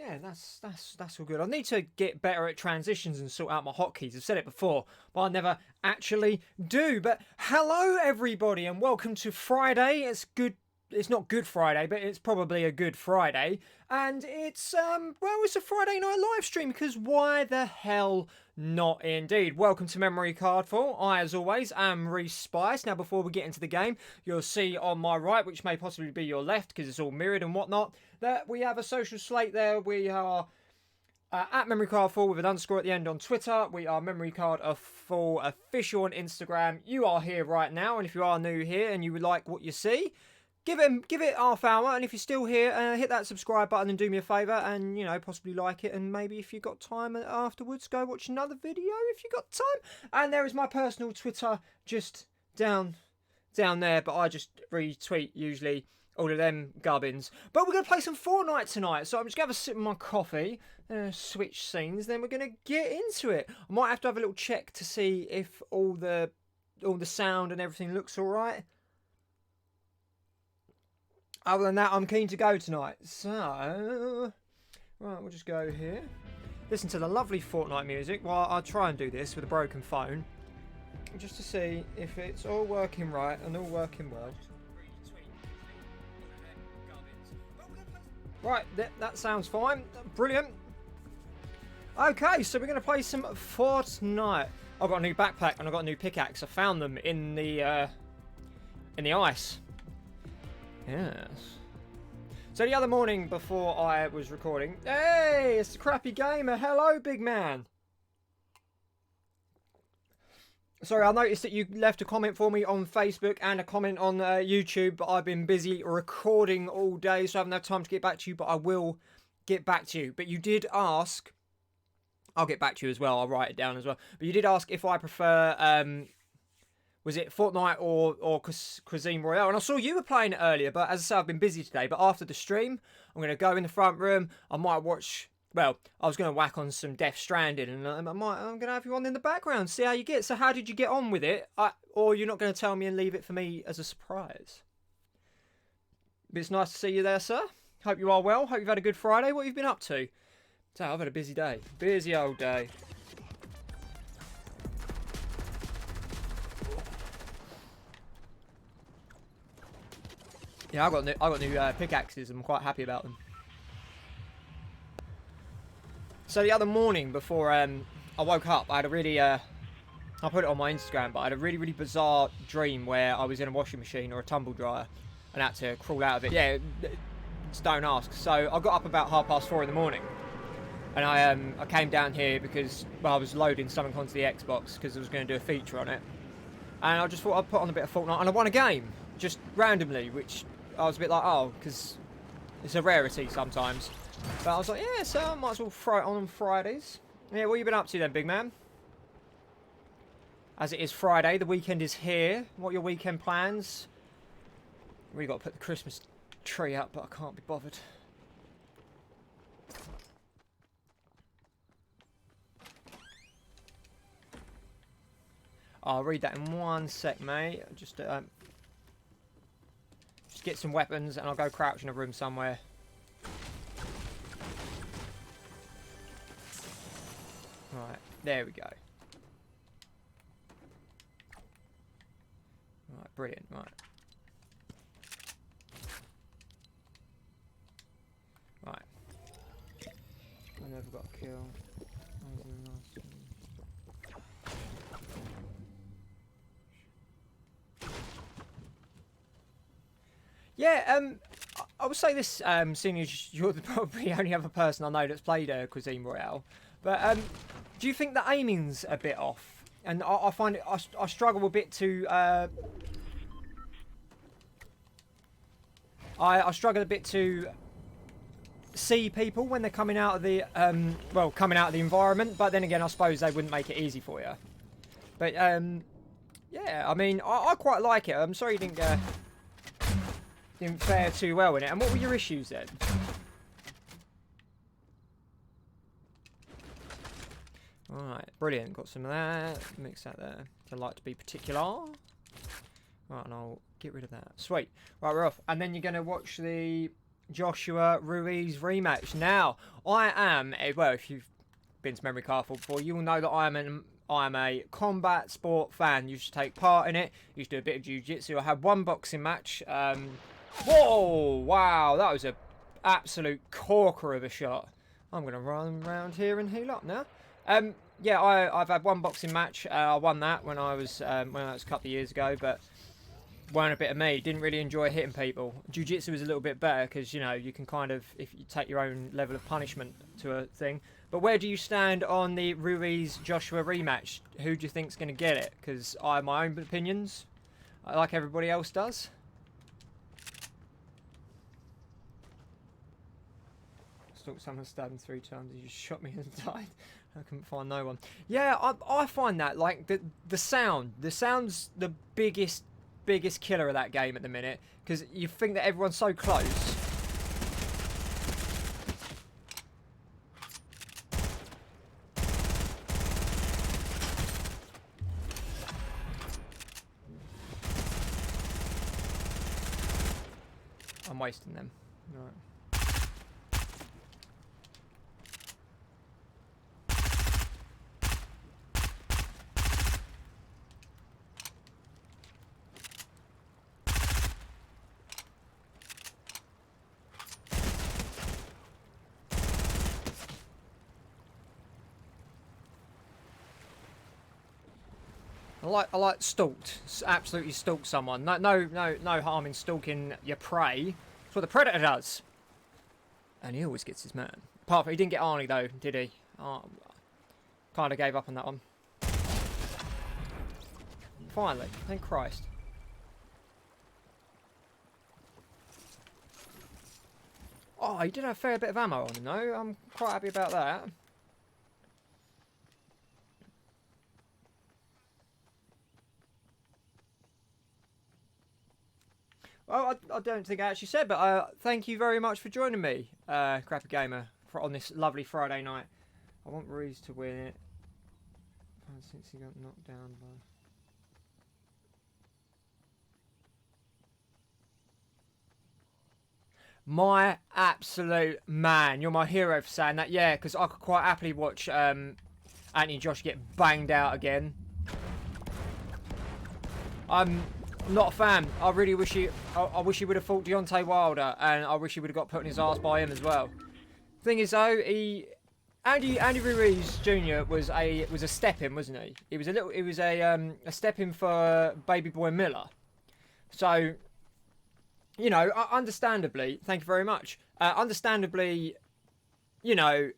Yeah, that's all good. I need to get better at transitions and sort out my hotkeys. I've said it before, but I never actually do. But hello, everybody, and welcome to Friday. It's good. It's not Good Friday, but it's probably a good Friday. And it's it's a Friday night live stream because why the hell not? Indeed. Welcome to Memory Cardful. I, as always, am Reese Spice. Now, before we get into the game, you'll see on my right, which may possibly be your left because it's all mirrored and whatnot, that we have a social slate there. We are at Memory Card Full with an underscore at the end on Twitter. We are Memory Card Full official on Instagram. You are here right now, and if you are new here and you would like what you see, give it half hour, and if you're still here, hit that subscribe button and do me a favour, and possibly like it, and maybe if you've got time afterwards, go watch another video if you've got time. And there is my personal Twitter just down there, but I just retweet usually all of them gubbins. But we're going to play some Fortnite tonight, so I'm just going to have a sip of my coffee, switch scenes, then we're going to get into it. I might have to have a little check to see if all the sound and everything looks alright. Other than that, I'm keen to go tonight. So, right, we'll just go here. Listen to the lovely Fortnite music while I try and do this with a broken phone. Just to see if it's all working right and all working well. Right, that sounds fine. Brilliant. Okay, so we're going to play some Fortnite. I've got a new backpack and I've got a new pickaxe. I found them in the ice. Yes. So the other morning before I was recording, hey, it's the Crappy Gamer. Hello, big man. Sorry, I noticed that you left a comment for me on Facebook and a comment on YouTube, but I've been busy recording all day, so I haven't had time to get back to you, but I will get back to you. But you did ask, I'll get back to you as well, I'll write it down as well, but you did ask if I prefer, was it Fortnite or Cuisine Royale? And I saw you were playing it earlier, but as I said, I've been busy today. But after the stream, I'm going to go in the front room. I might watch, well, I was going to whack on some Death Stranding, and I'm going to have you on in the background, see how you get. So how did you get on with it? Or you're not going to tell me and leave it for me as a surprise? But it's nice to see you there, sir. Hope you are well. Hope you've had a good Friday. What have you been up to? So I've had a busy day. Busy old day. Yeah, I got new pickaxes. I'm quite happy about them. So the other morning before I woke up, I had a really I put it on my Instagram, but I had a really bizarre dream where I was in a washing machine or a tumble dryer and had to crawl out of it. Yeah, just don't ask. So I got up about 4:30 in the morning, and I came down here because I was loading something onto the Xbox because I was going to do a feature on it, and I just thought I'd put on a bit of Fortnite, and I won a game just randomly, which I was a bit like, oh, because it's a rarity sometimes. But I was like, yeah, so I might as well throw it on Fridays. Yeah, what have you been up to then, big man? As it is Friday, the weekend is here. What are your weekend plans? We've got to put the Christmas tree up, but I can't be bothered. I'll read that in one sec, mate. Just get some weapons and I'll go crouch in a room somewhere. Right, there we go. Right, brilliant, right. Right. I never got a kill. Yeah, I would say this, seeing as you're probably the only other person I know that's played Cuisine Royale, but do you think the aiming's a bit off? And I find it, I struggle a bit to, I struggle a bit to see people when they're coming out of the, coming out of the environment, but then again, I suppose they wouldn't make it easy for you. But, yeah, I mean, I quite like it. I'm sorry you didn't fare too well in it. And what were your issues then? Alright, brilliant. Got some of that. Mix that there. I like to be particular. Right, and I'll get rid of that. Sweet. Right, we're off. And then you're going to watch the Joshua Ruiz rematch. Now, I am, well, if you've been to Memory Card before, you will know that I'm a combat sport fan. You should take part in it. You should do a bit of jiu-jitsu. I had one boxing match. Whoa, wow, that was a absolute corker of a shot. I'm going to run around here and heal up now. Yeah, I've had one boxing match. I won that when I was a couple of years ago, but weren't a bit of me. Didn't really enjoy hitting people. Jiu-jitsu was a little bit better because, you know, you can kind of, if you take your own level of punishment to a thing. But where do you stand on the Ruiz-Joshua rematch? Who do you think's going to get it? Because I have my own opinions, like everybody else does. Stalked someone, stabbed him 3 times. He just shot me and died. I couldn't find no one. Yeah, I find that, like, the sound's the biggest killer of that game at the minute, because you think that everyone's so close. I'm wasting them. Right. I like stalked. Absolutely stalk someone. No harm in stalking your prey. That's what the predator does. And he always gets his man. Apart from he didn't get Arnie though, did he? Kind of gave up on that one. Finally, thank Christ. Oh, he did have a fair bit of ammo on him though. I'm quite happy about that. Well, I don't think I actually said, but thank you very much for joining me, Crappy Gamer, on this lovely Friday night. I want Ruiz to win it. Since he got knocked down by... My absolute man. You're my hero for saying that. Yeah, because I could quite happily watch Anthony Josh get banged out again. I'm not a fan. I really wish I wish he would have fought Deontay Wilder, and I wish he would have got put in his arse by him as well. Thing is though, Andy Ruiz Jr. was a step-in, wasn't he? He was a step-in for Baby Boy Miller. So, you know, understandably, thank you very much. Understandably, you know,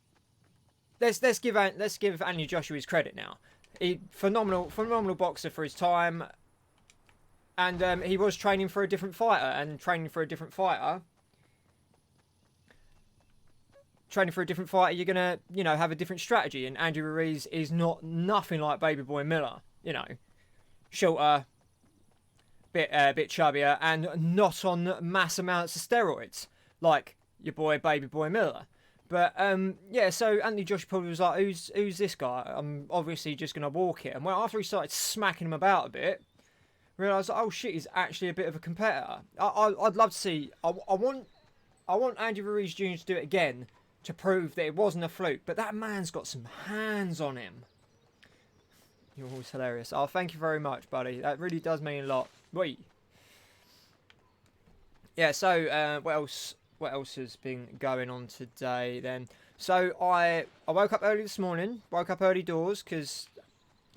let's give Anthony Joshua his credit now. He phenomenal boxer for his time. And he was training for a different fighter, you're gonna, you know, have a different strategy. And Andy Ruiz is nothing like Baby Boy Miller, you know, shorter, bit chubbier, and not on mass amounts of steroids like your boy Baby Boy Miller. But yeah, so Anthony Joshua probably was like, who's this guy? I'm obviously just gonna walk it. And well, after he started smacking him about a bit, realised, oh shit, he's actually a bit of a competitor. I'd love to see. I want Andy Ruiz Jr. to do it again to prove that it wasn't a fluke. But that man's got some hands on him. You're always hilarious. Oh, thank you very much, buddy. That really does mean a lot. Wait. Yeah. So what else has been going on today then? So I woke up early this morning. Woke up early doors because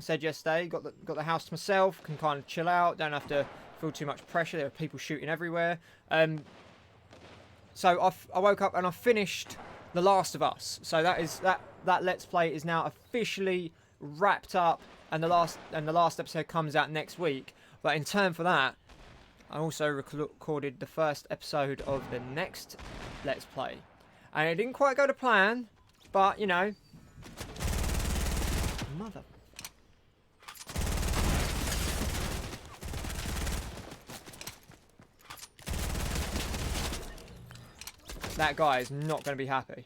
I said yesterday, got the house to myself, can kind of chill out, don't have to feel too much pressure. There are people shooting everywhere. So I woke up and I finished The Last of Us. So that Let's Play is now officially wrapped up, and the last episode comes out next week. But in turn for that, I also recorded the first episode of the next Let's Play, and it didn't quite go to plan, but you know, mother. That guy is not going to be happy.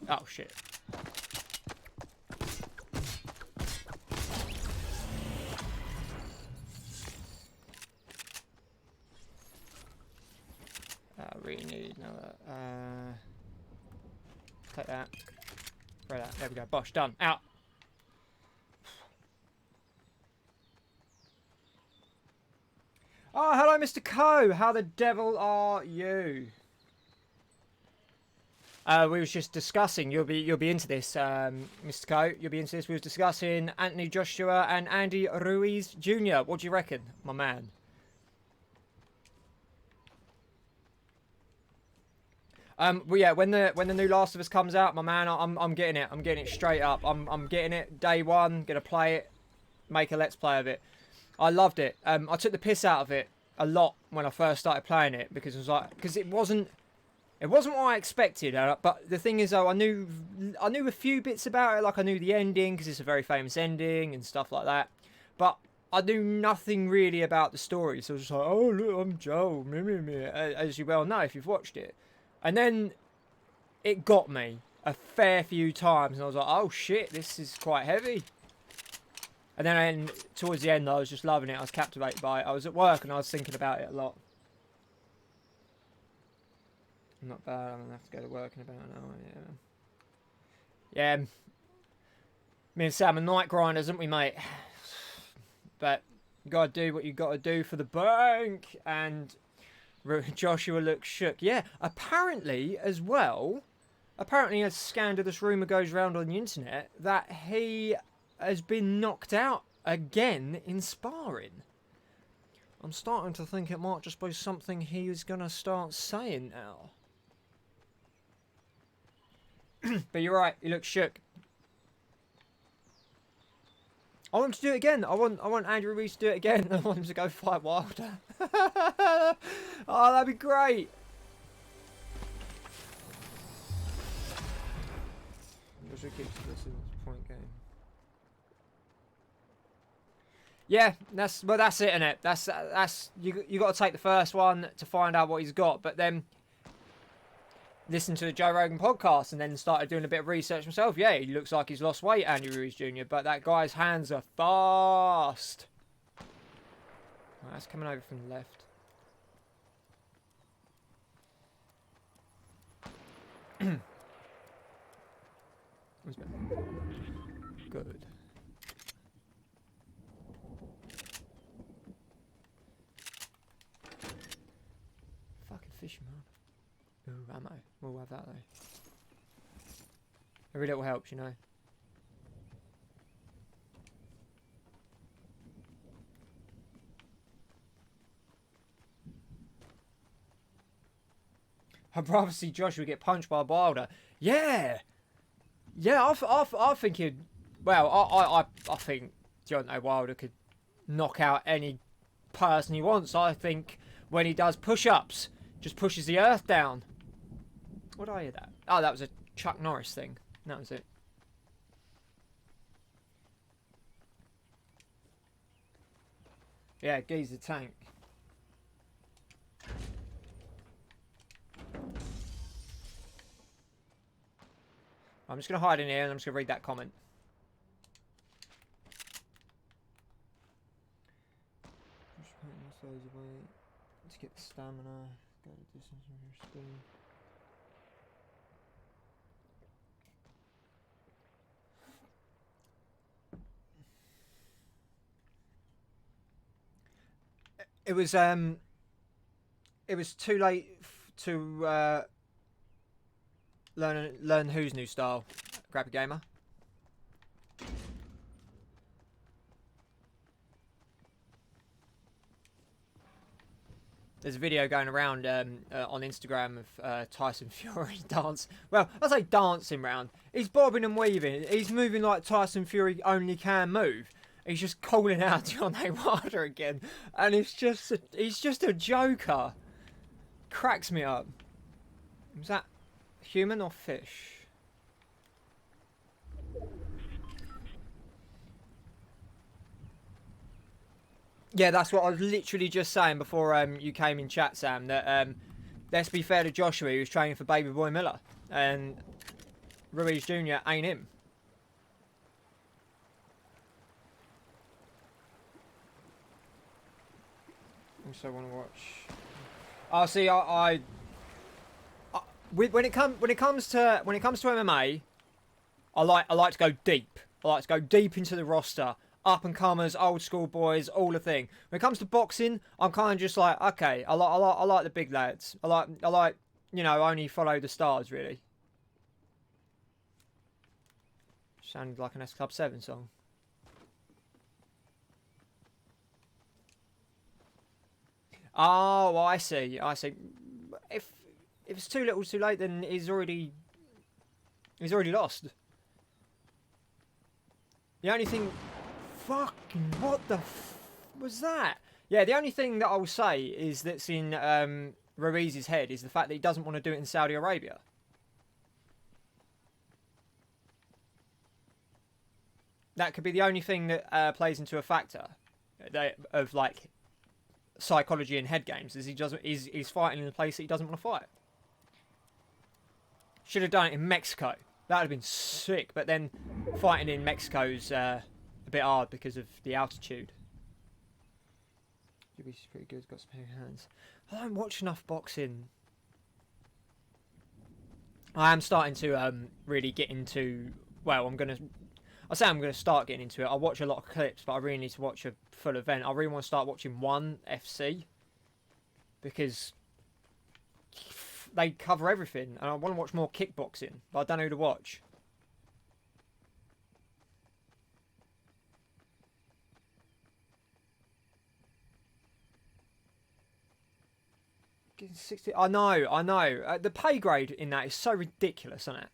Oh shit. we need another. Take that. Throw that. There we go. Bosh. Done. Out. Oh, hello, Mr. Coe. How the devil are you? We was just discussing. You'll be into this, Mr. Coe. You'll be into this. We was discussing Anthony Joshua and Andy Ruiz Jr. What do you reckon, my man? Well, yeah, when the new Last of Us comes out, my man, I'm getting it. I'm getting it straight up. I'm getting it day one. Gonna play it, make a let's play of it. I loved it. I took the piss out of it a lot when I first started playing it because it was like it wasn't what I expected. But the thing is, though, I knew a few bits about it. Like I knew the ending because it's a very famous ending and stuff like that. But I knew nothing really about the story. So I was just like, oh look, I'm Joel, as you well know if you've watched it. And then it got me a fair few times, and I was like, oh shit, this is quite heavy. And then towards the end, I was just loving it. I was captivated by it. I was at work, and I was thinking about it a lot. Not bad. I'm going to have to go to work in about an hour. Yeah. Me and Sam are night grinders, aren't we, mate? But you got to do what you got to do for the bank. And Joshua looks shook. Yeah, apparently as well, a scandalous rumour goes around on the internet that he has been knocked out again in sparring. I'm starting to think it might just be something he is going to start saying now. But you're right, he looks shook. I want him to do it again. I want Andrew Reese to do it again. I want him to go fight Wilder. Oh, that'd be great. Joshua keeps this point game. Yeah, that's it, innit? That's you got to take the first one to find out what he's got, but then listen to the Joe Rogan podcast and then started doing a bit of research myself. Yeah, he looks like he's lost weight, Andy Ruiz Jr., but that guy's hands are fast. Right, that's coming over from the left. Good. Fucking fish, man. Ooh, ammo. We'll have that though. Every little helps, you know. I'd rather see Joshua get punched by a Wilder. Yeah! Yeah, I think he'd... Well, I think Deontay Wilder could knock out any person he wants. I think when he does push-ups, just pushes the earth down. What did I hear that? Oh, that was a Chuck Norris thing. That was it. Yeah, Gee's the tank. I'm just going to hide in here and I'm just going to read that comment. To get the stamina, go the distance from your speed. It was too late to learn who's new style. Grab a gamer. There's a video going around on Instagram of Tyson Fury dance. Well, I say dancing round. He's bobbing and weaving. He's moving like Tyson Fury only can move. He's just calling out Deontay Wilder again, and he's just a joker. Cracks me up. Is that human or fish? Yeah, that's what I was literally just saying before you came in chat, Sam. That let's be fair to Joshua, he was training for Baby Boy Miller, and Ruiz Jr. ain't him. Also want to watch. Oh, see, I when it comes to MMA, I like to go deep. I like to go deep into the roster. Up and comers, old school boys, all the thing. When it comes to boxing, I'm kind of just like, okay, I like the big lads. I like you know, only follow the stars really. Sounded like an S Club 7 song. Oh, I see. I see. If it's too little, too late, then he's already lost. The only thing, fucking what the was that? Yeah, the only thing that I'll say is that's in Ruiz's head is the fact that he doesn't want to do it in Saudi Arabia. That could be the only thing that plays into a factor of like psychology in head games. Is he's fighting in a place that he doesn't want to fight. Should have done it in Mexico. That would have been sick. But then fighting in Mexico's a bit hard because of the altitude. Jimmy's pretty good. Got some big hands. I don't watch enough boxing. I am starting to really get into. Well, I'm gonna start getting into it. I watch a lot of clips, but I really need to watch a full event. I really want to start watching One FC because they cover everything, and I want to watch more kickboxing, but I don't know who to watch. Getting 60. I know. The pay grade in that is so ridiculous, isn't it?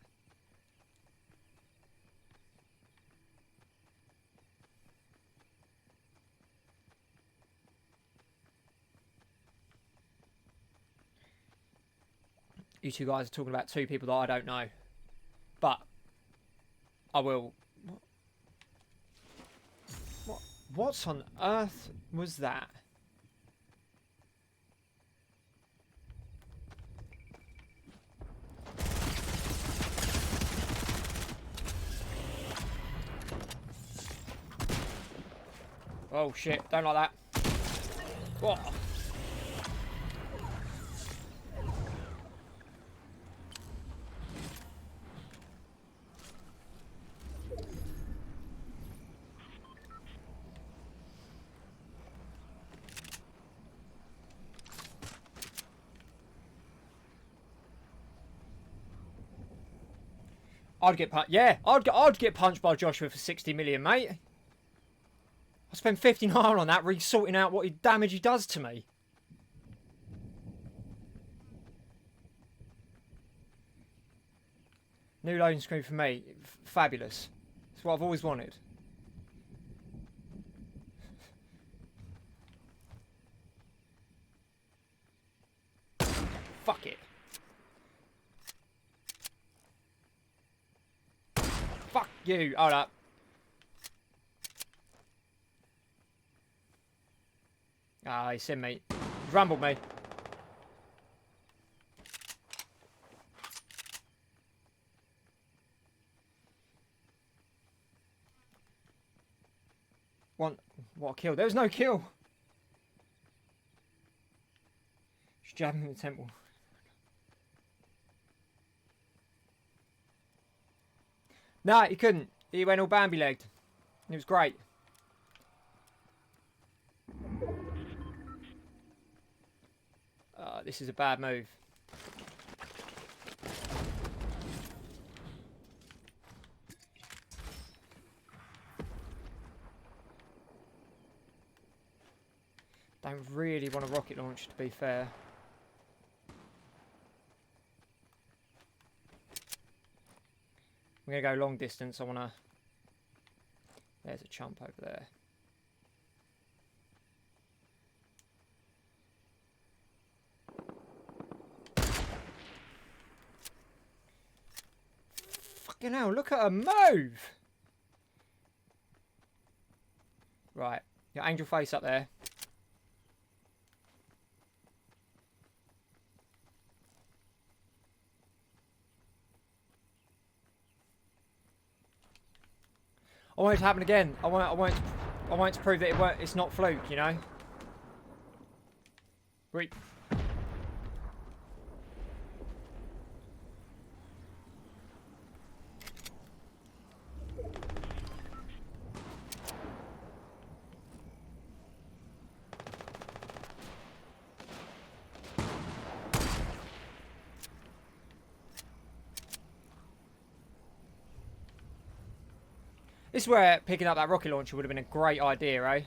You two guys are talking about two people that I don't know. But I will. What on earth was that? Oh shit, don't like that. Whoa. I'd get punched. Yeah, I'd get punched by Joshua for 60 million, mate. I spent 59 on that, sorting out what damage he does to me. New loading screen for me. Fabulous. It's what I've always wanted. Fuck it. Fuck you. Hold up. Ah, he's in me. He's rumbled me. What a kill. There was no kill. Just jab him in the temple. No, he couldn't. He went all Bambi-legged. It was great. This is a bad move. Don't really want a rocket launch, to be fair. I'm going to go long distance. I want to... There's a chump over there. Fucking hell, look at her move! Right, your angel face up there. I want it to happen again. I want it to prove that it's not fluke, you know? Wait. This is where picking up that rocket launcher would have been a great idea, eh?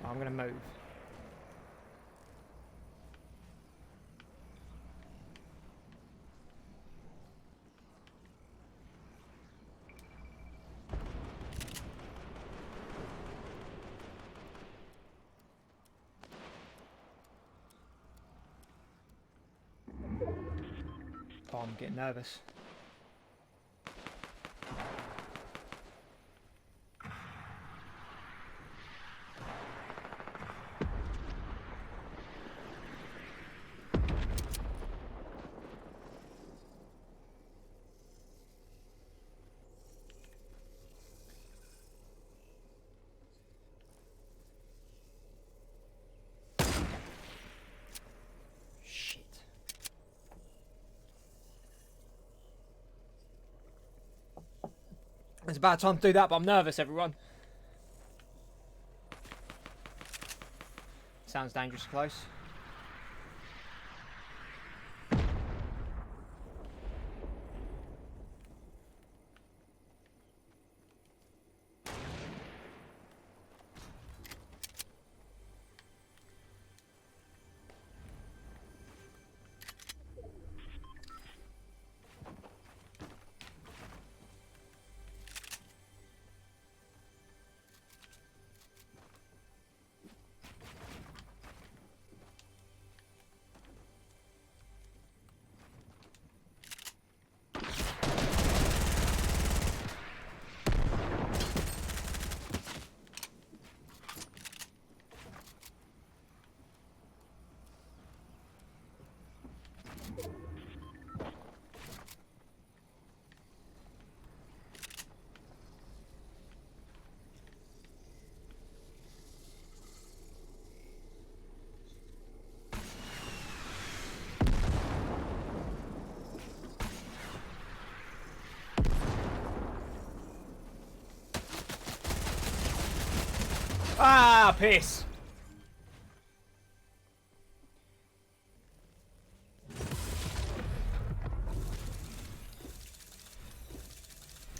I'm going to move. Oh, I'm getting nervous. It's about time to do that, but I'm nervous, everyone. Sounds dangerous close. Ah, piss.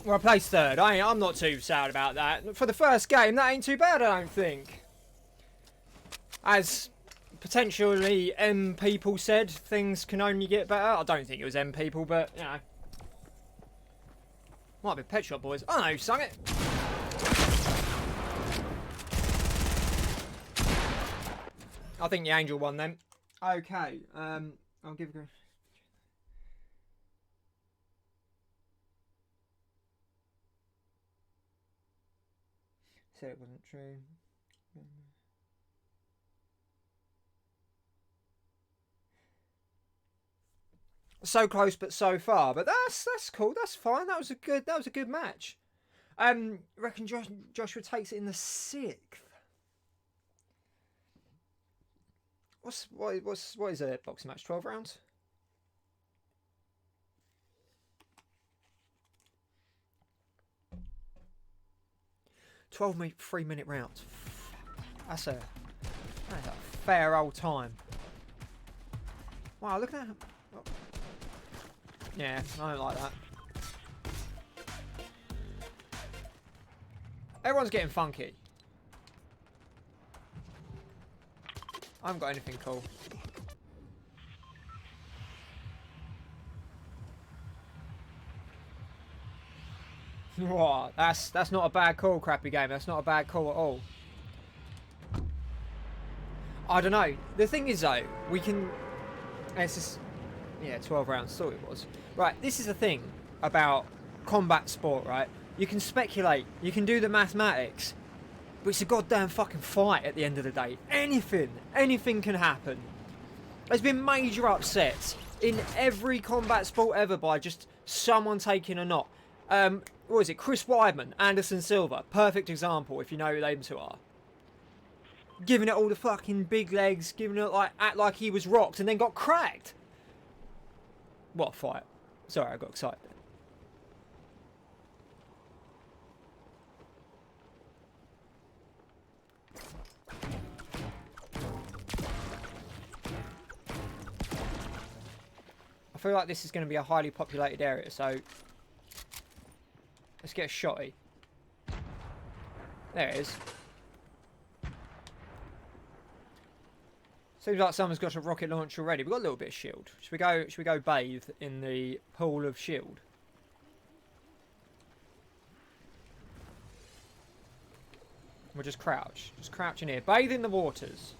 Well, I placed third. I'm not too sad about that. For the first game, that ain't too bad, I don't think. As potentially M people said, things can only get better. I don't think it was M people, but, you know. Might be Pet Shop Boys. I know, sung it. I think the Angel won then. Okay, I'll give it a... Said it wasn't true. So close but so far, but that's cool. That's fine. That was a good match. Reckon Joshua takes it in the 6th. What is a boxing match? 12 rounds. 12 3-minute rounds. That's a fair old time. Wow, look at that. Oh. Yeah, I don't like that. Everyone's getting funky. I haven't got anything cool. What? That's not a bad call, crappy game. That's not a bad call at all. I don't know. The thing is though, we can... It's just... Yeah, 12 rounds. Thought it was. Right, this is the thing about combat sport, right? You can speculate. You can do the mathematics. But it's a goddamn fucking fight at the end of the day. Anything can happen. There's been major upsets in every combat sport ever by just someone taking a knot. What is it? Chris Weidman, Anderson Silva. Perfect example if you know who them two are. Giving it all the fucking big legs, giving it act like he was rocked and then got cracked. What a fight. Sorry, I got excited. I feel like this is going to be a highly populated area, so let's get a shotty. There it is. Seems like someone's got a rocket launcher already. We've got a little bit of shield. Should we go bathe in the pool of shield? We'll just crouch. Just crouch in here. Bathe in the waters.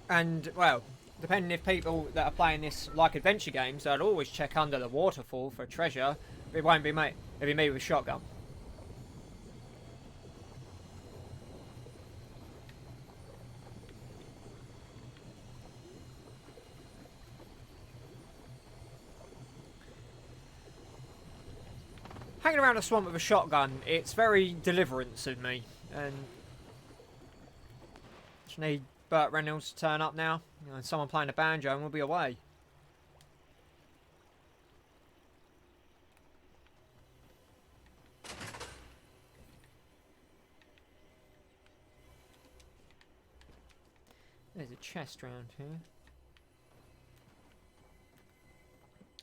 And, well, depending if people that are playing this like adventure games, they'll always check under the waterfall for treasure. It won't be me. It'll be me with a shotgun. Hanging around a swamp with a shotgun, it's very deliverance of me. And just need Burt Reynolds to turn up now. And someone playing a banjo and we'll be away. There's a chest round here.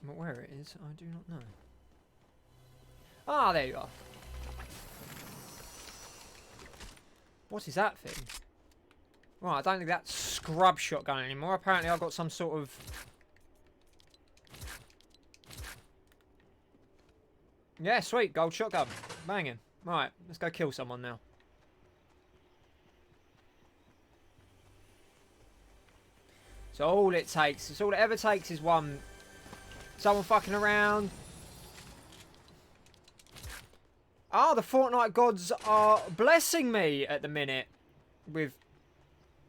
But where it is, I do not know. Ah, there you are. What is that thing? Right, I don't think that's scrub shotgun anymore. Apparently I've got some sort of... Yeah, sweet, gold shotgun. Banging. Right, let's go kill someone now. So all it takes, it's all it ever takes is someone fucking around. Ah, the Fortnite gods are blessing me at the minute with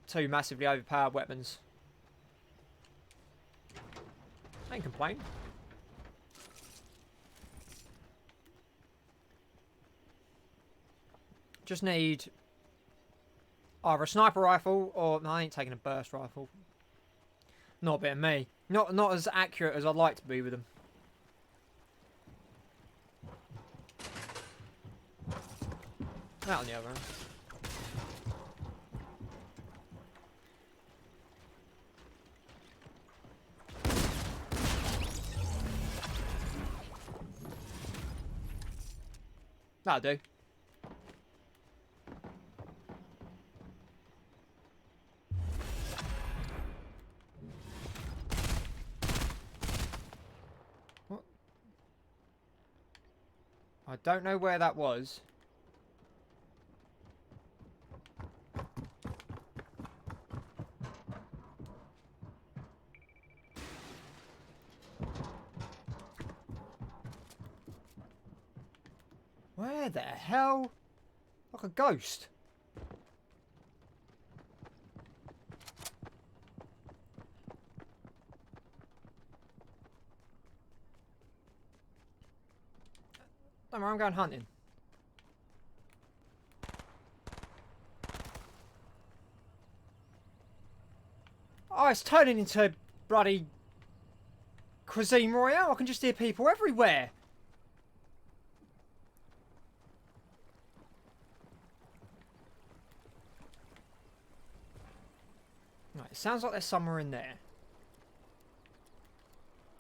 2 massively overpowered weapons. I ain't complain. Just need either a sniper rifle or... No, I ain't taking a burst rifle. Not a bit of me. Not as accurate as I'd like to be with them. Out on the other end. That'll do. What? I don't know where that was. Where the hell? Like a ghost. Don't worry, I'm going hunting. Oh, it's turning into bloody Cuisine Royale. I can just hear people everywhere. Right, it sounds like there's somewhere in there.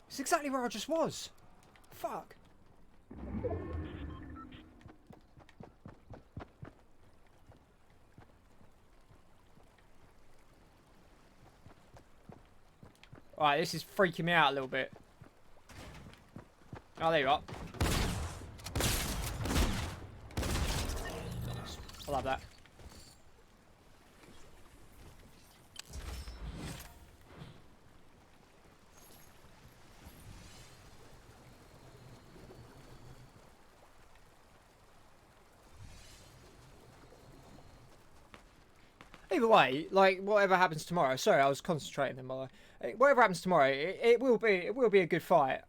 It's exactly where I just was. Fuck. Alright, this is freaking me out a little bit. Oh, there you are. I love that. Either way, like, whatever happens tomorrow... Sorry, I was concentrating then, by the way. Whatever happens tomorrow, it will be a good fight.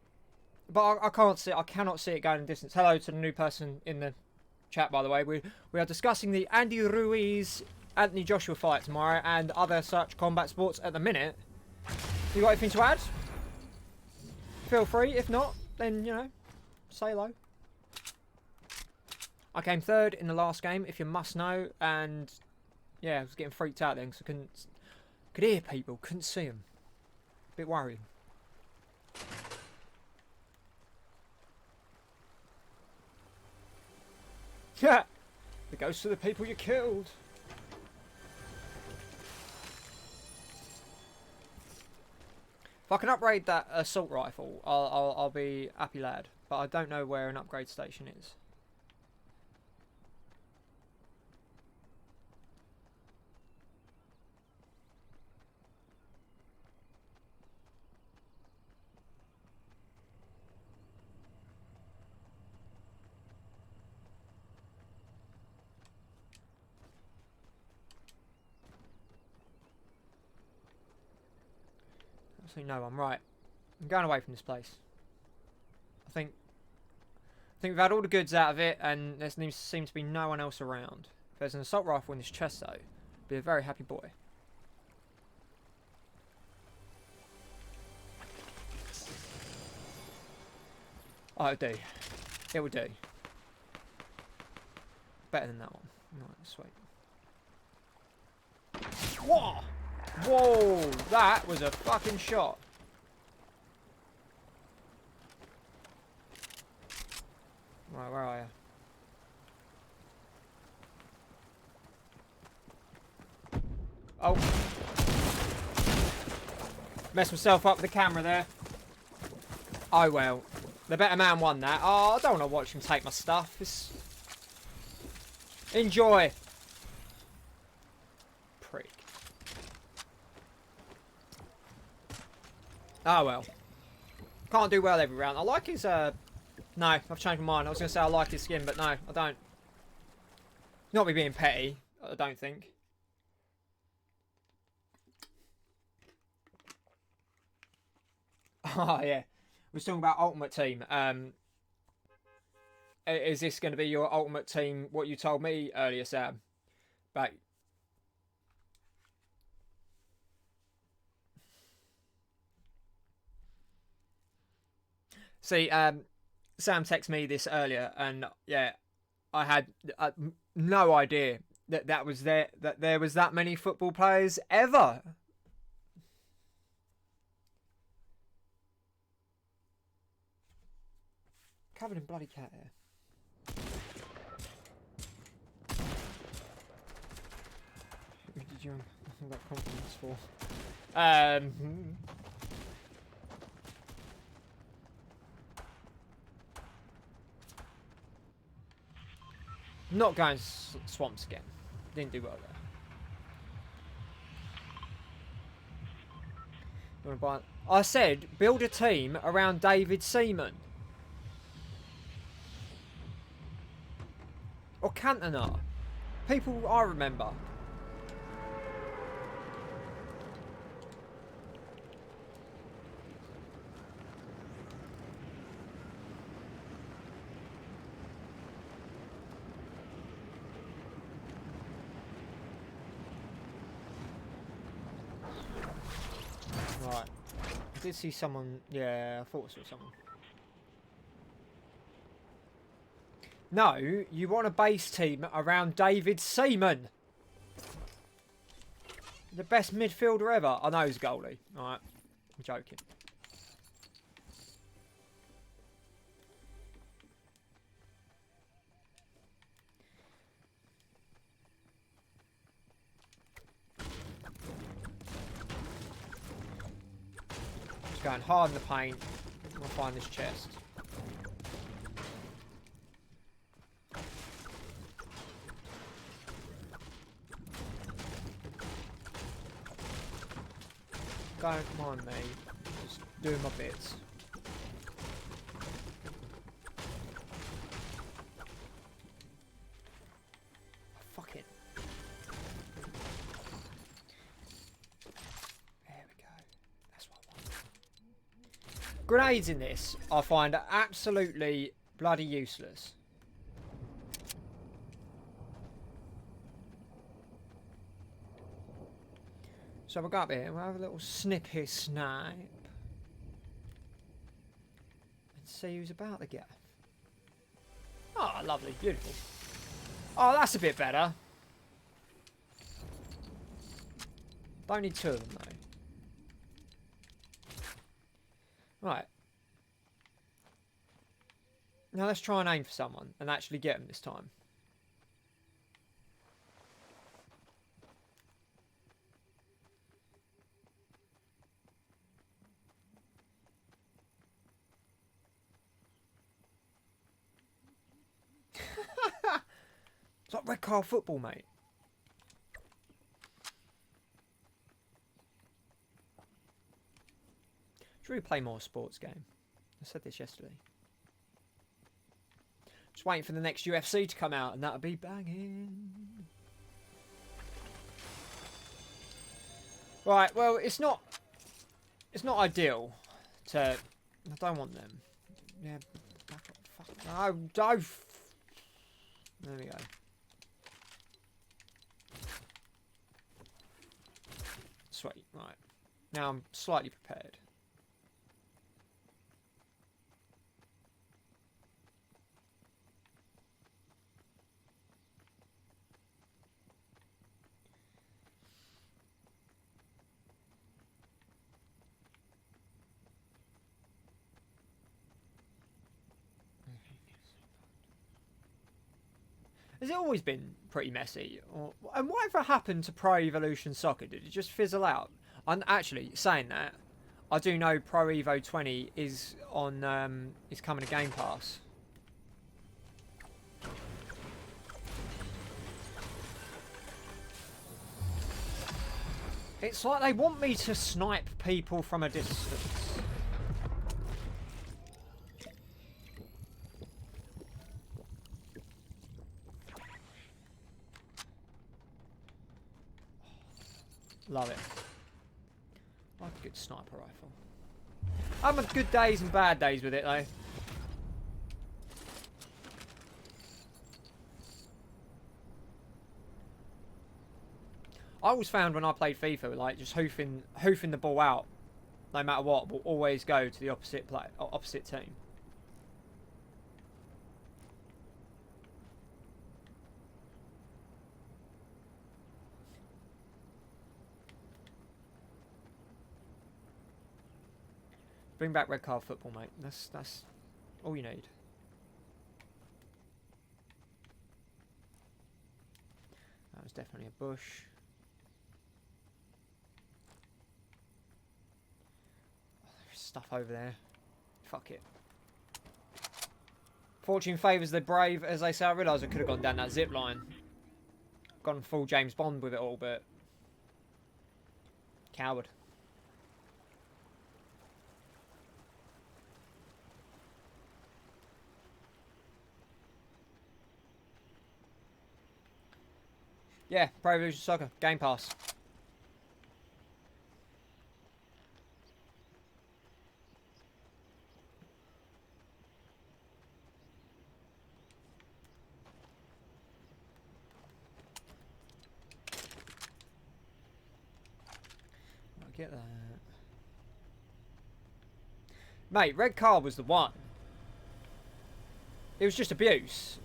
But I cannot see it going in distance. Hello to the new person in the chat, by the way. We are discussing the Andy Ruiz, Anthony Joshua fight tomorrow and other such combat sports at the minute. You got anything to add? Feel free. If not, then, you know, say hello. I came third in the last game, if you must know, and yeah, I was getting freaked out then because I could hear people, couldn't see them. Bit worrying. Yeah, the ghosts of the people you killed. If I can upgrade that assault rifle, I'll be happy lad. But I don't know where an upgrade station is. Actually, no, I'm right. I'm going away from this place. I think we've had all the goods out of it, and there seems to be no one else around. If there's an assault rifle in this chest, though, I'd be a very happy boy. Oh, it'll do. It will do. Better than that one. Right, sweet. Whoa! Whoa! That was a fucking shot. Right, where are you? Oh. Messed myself up with the camera there. Oh well. The better man won that. Oh, I don't want to watch him take my stuff. Enjoy. Prick. Oh well. Can't do well every round. I like his, no, I've changed my mind. I was going to say I like his skin, but no, I don't. Not me being petty, I don't think. Oh, yeah. We're talking about Ultimate Team. Is this going to be your Ultimate Team, what you told me earlier, Sam? But see, Sam texted me this earlier, and yeah, I had no idea that there was that many football players ever. Covered in bloody cat hair. What did you have that confidence for? Not going swamps again. Didn't do well there. You want to buy? I said build a team around David Seaman. Or Cantona. People I remember. Right. I did see someone. Yeah, I thought I saw someone. No, you want a base team around David Seaman. The best midfielder ever. I know he's a goalie. Alright. I'm joking. Just going hard in the paint. We'll find this chest. Don't mind me, just doing my bits. Fuck it. There we go. That's what I want. Grenades in this, I find absolutely bloody useless. So we'll go up here, we'll have a little snippy snipe. And see who's about to get. Oh, lovely, beautiful. Oh, that's a bit better. Don't need two of them, though. Right. Now let's try and aim for someone and actually get them this time. It's like red card football, mate. Should we play more sports game? I said this yesterday. Just waiting for the next UFC to come out, and that'll be banging. Right, well, it's not ideal to. I don't want them. Yeah, back up. Fuck. No. There we go. Sweet. Right. Now I'm slightly prepared. Has it always been pretty messy? And whatever happened to Pro Evolution Soccer? Did it just fizzle out? And actually, saying that, I do know Pro Evo 20 is on is coming to Game Pass. It's like they want me to snipe people from a distance. Love it. I like a good sniper rifle. I'm had good days and bad days with it though. I always found when I played FIFA, like just hoofing the ball out, no matter what, will always go to the opposite team. Bring back red card football, mate. That's all you need. That was definitely a bush. Oh, there's stuff over there. Fuck it. Fortune favours the brave, as they say. I realised I could have gone down that zip line. Gone full James Bond with it all, but coward. Yeah, Pro Evolution Soccer, Game Pass. I get that. Mate, red card was the one. It was just abuse.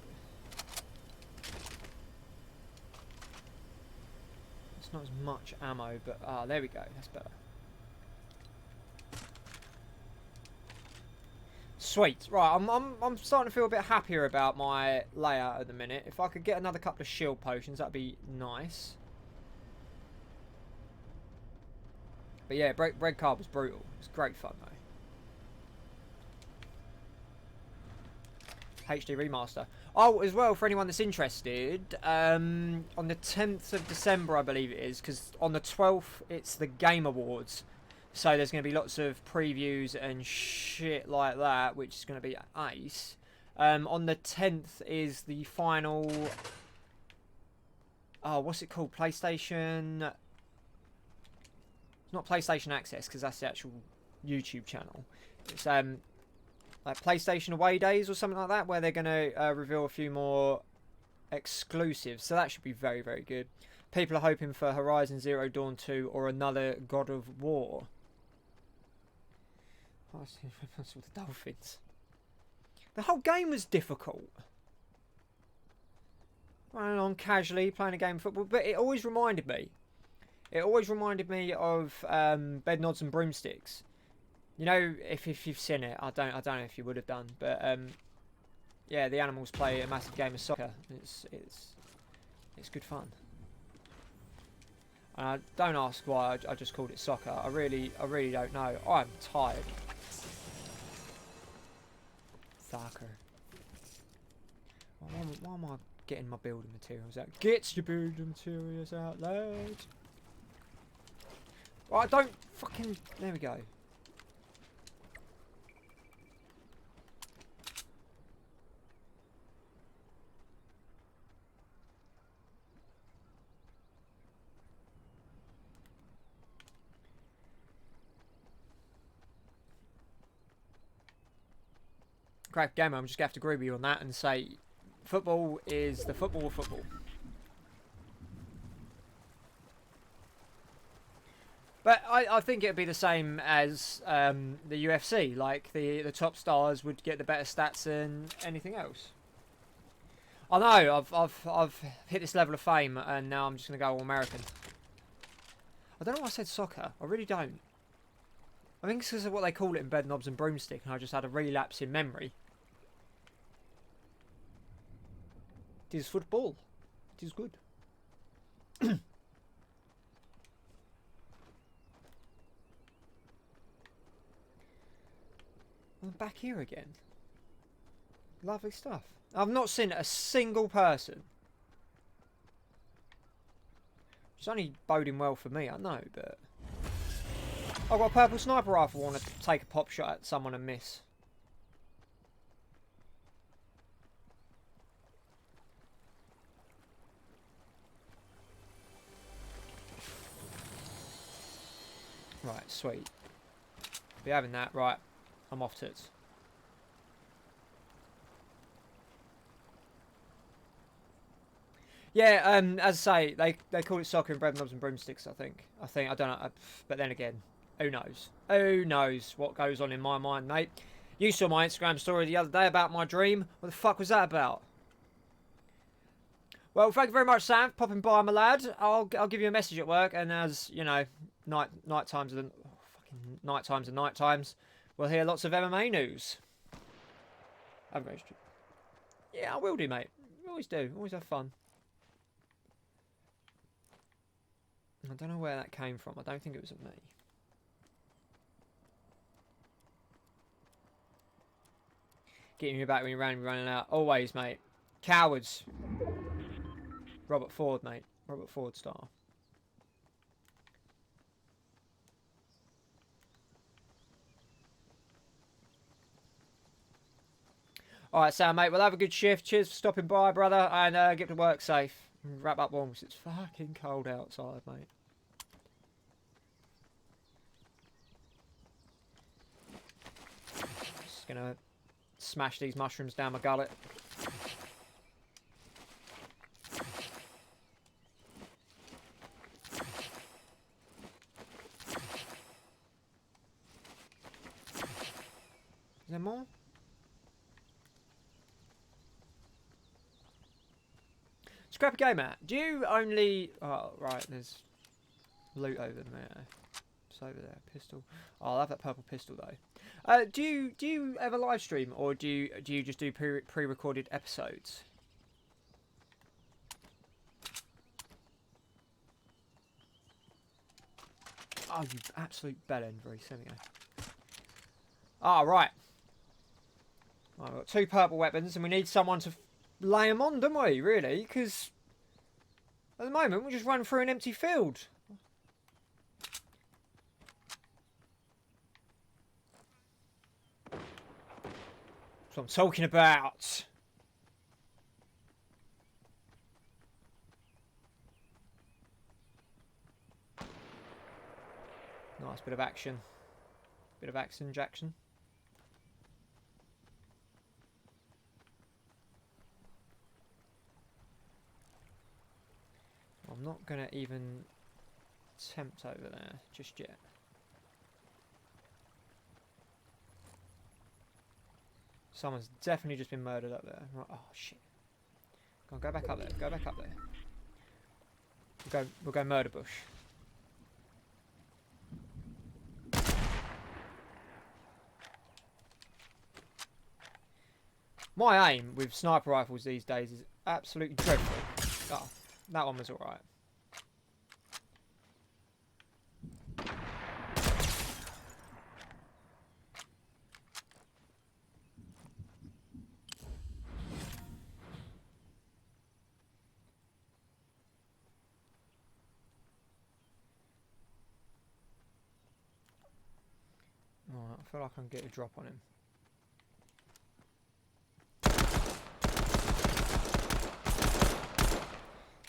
Not as much ammo, but there we go. That's better. Sweet. Right, I'm starting to feel a bit happier about my layout at the minute. If I could get another couple of shield potions, that'd be nice. But yeah, red card was brutal. It was great fun though. HD remaster. Oh, as well, for anyone that's interested, on the 10th of December, I believe it is, because on the 12th, it's the Game Awards. So there's going to be lots of previews and shit like that, which is going to be ace. On the 10th is the final... Oh, what's it called? PlayStation... It's not PlayStation Access, because that's the actual YouTube channel. It's like PlayStation Away Days or something like that, where they're going to reveal a few more exclusives. So that should be very, very good. People are hoping for Horizon Zero Dawn 2 or another God of War. Oh, that's all the dolphins. The whole game was difficult. running on casually, playing a game of football. But it always reminded me. It always reminded me of Bed Nods and Broomsticks. You know, if you've seen it, I don't know if you would have done, but yeah, the animals play a massive game of soccer. It's good fun. Don't ask why I just called it soccer. I really don't know. I'm tired. Soccer. Why am I getting my building materials out? Get your building materials out, lad. Right, don't fucking... There we go. Crack gamer, I'm just going to have to agree with you on that and say football is the football of football. But I think it would be the same as the UFC. Like, the top stars would get the better stats than anything else. I know, I've hit this level of fame and now I'm just going to go all American. I don't know why I said soccer. I really don't. I think it's because of what they call it in Bed Knobs and Broomstick, and I just had a relapse in memory. It is football. It is good. I'm back here again. Lovely stuff. I've not seen a single person. It's only boding well for me, I know, but... I've got a purple sniper rifle. I want to take a pop shot at someone and miss. Right, sweet. Be having that. Right, I'm off to it. Yeah, as I say, they call it soccer in Bread Knobs and Broomsticks, I think. I don't know, but then again, who knows? Who knows what goes on in my mind, mate? You saw my Instagram story the other day about my dream. What the fuck was that about? Well, thank you very much, Sam, for popping by, my lad. I'll give you a message at work, and as you know, night times and night times, we'll hear lots of MMA news. I'm very stupid. Yeah, I will do, mate. Always do. Always have fun. I don't know where that came from. I don't think it was at me. Getting you back when you're running out. Always, mate. Cowards. Robert Ford, mate. Robert Ford star. Alright, Sam, mate. Well, have a good shift. Cheers for stopping by, brother. And get to work safe. Wrap up warm because it's fucking cold outside, mate. Just gonna smash these mushrooms down my gullet. Is there more? Scrap Gamer, do you only... Oh, right, there's loot over there. It's over there, pistol. Oh, I'll have that purple pistol, though. Do you ever live stream, or do you just do pre-recorded episodes? Oh, you absolute bellend, very silly. Ah, right. I've got 2 purple weapons, and we need someone to lay them on, don't we, really? Because at the moment, we just run through an empty field. That's what I'm talking about. Nice bit of action. Bit of action, Jackson. I'm not going to even attempt over there just yet. Someone's definitely just been murdered up there. Right. Oh, shit. Come on, go back up there. Go back up there. We'll go murder bush. My aim with sniper rifles these days is absolutely dreadful. Oh, that one was alright. Alright, I feel like I can get a drop on him.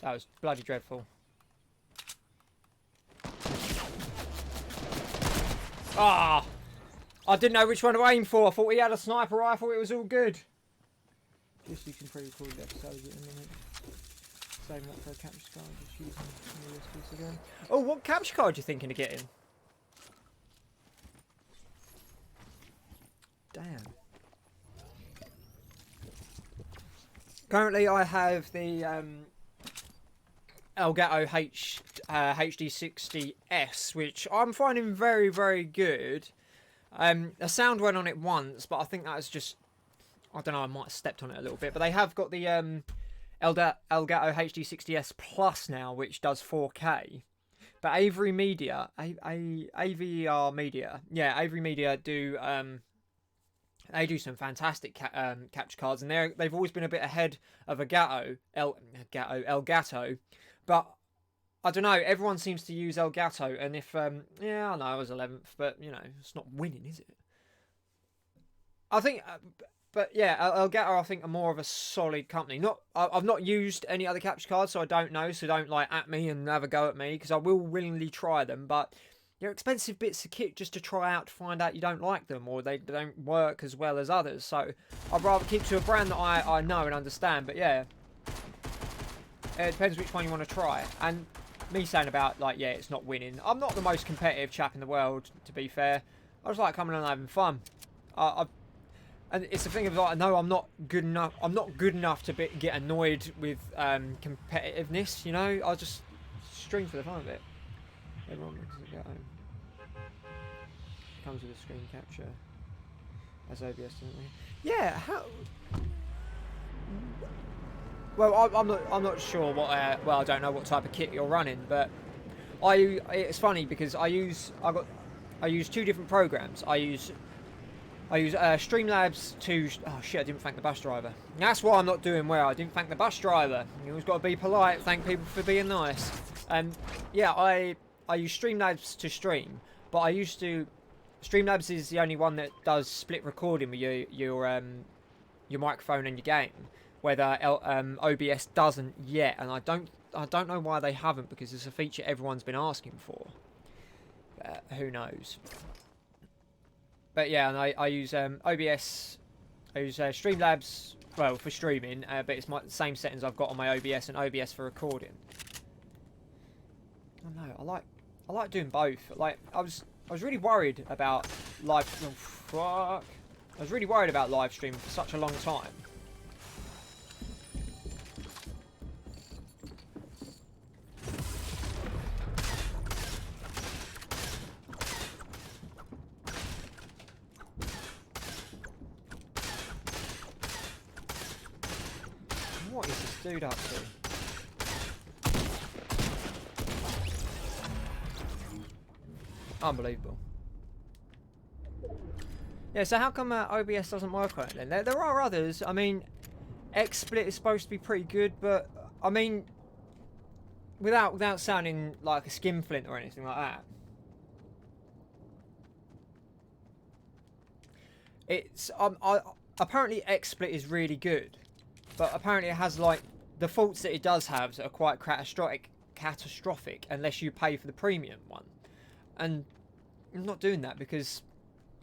That was bloody dreadful. Ah! I didn't know which one to aim for. I thought he had a sniper rifle. It was all good. Just you can pre-record the episodes in a minute. Saving up for a capture card. Just using USBs again. Oh, what capture card are you thinking of getting? Damn. Currently, I have the Elgato HD60S, which I'm finding very, very good. The sound went on it once, but I think that was just, I don't know, I might have stepped on it a little bit. But they have got the Elgato HD60S Plus now, which does 4K. But Avery Media, AVR Media, yeah, Avery Media do they do some fantastic capture cards, and they've always been a bit ahead of Elgato. But I don't know, everyone seems to use Elgato, and if yeah, I know I was 11th, but you know, it's not winning, is it? I think, but yeah, Elgato I think are more of a solid company. I've not used any other capture cards, so I don't know. So don't like at me and have a go at me, because I will willingly try them, but they're expensive bits of kit just to try out to find out you don't like them or they don't work as well as others. So I'd rather keep to a brand that I know and understand. But yeah, it depends which one you want to try. And me saying about, like, yeah, it's not winning. I'm not the most competitive chap in the world, to be fair. I just like coming and having fun. And it's the thing of, like, I know I'm not good enough. I'm not good enough to get annoyed with competitiveness, you know. I just stream for the fun of it. Everyone makes it go home. Comes with a screen capture as OBS, doesn't it? Yeah. How? Well, I'm not sure what. Well, I don't know what type of kit you're running, but it's funny because I use two different programs. I use Streamlabs to. Oh shit! I didn't thank the bus driver. That's why I'm not doing well. I didn't thank the bus driver. You always got to be polite. Thank people for being nice. Yeah, I use Streamlabs to stream, but I used to. Streamlabs is the only one that does split recording with your microphone and your game, whether OBS doesn't yet, and I don't know why they haven't, because it's a feature everyone's been asking for. Who knows? But yeah, and I use OBS. I use Streamlabs, well, for streaming, but it's the same settings I've got on my OBS and OBS for recording. I don't know. I like doing both. Like I was really worried about live. Oh, fuck! I was really worried about live streaming for such a long time. What is this dude up to? Unbelievable. Yeah, so how come OBS doesn't work on it then? There are others. I mean, XSplit is supposed to be pretty good, but I mean, without sounding like a skinflint or anything like that, it's apparently XSplit is really good, but apparently it has like the faults that it does have that are quite catastrophic unless you pay for the premium one. And I'm not doing that, because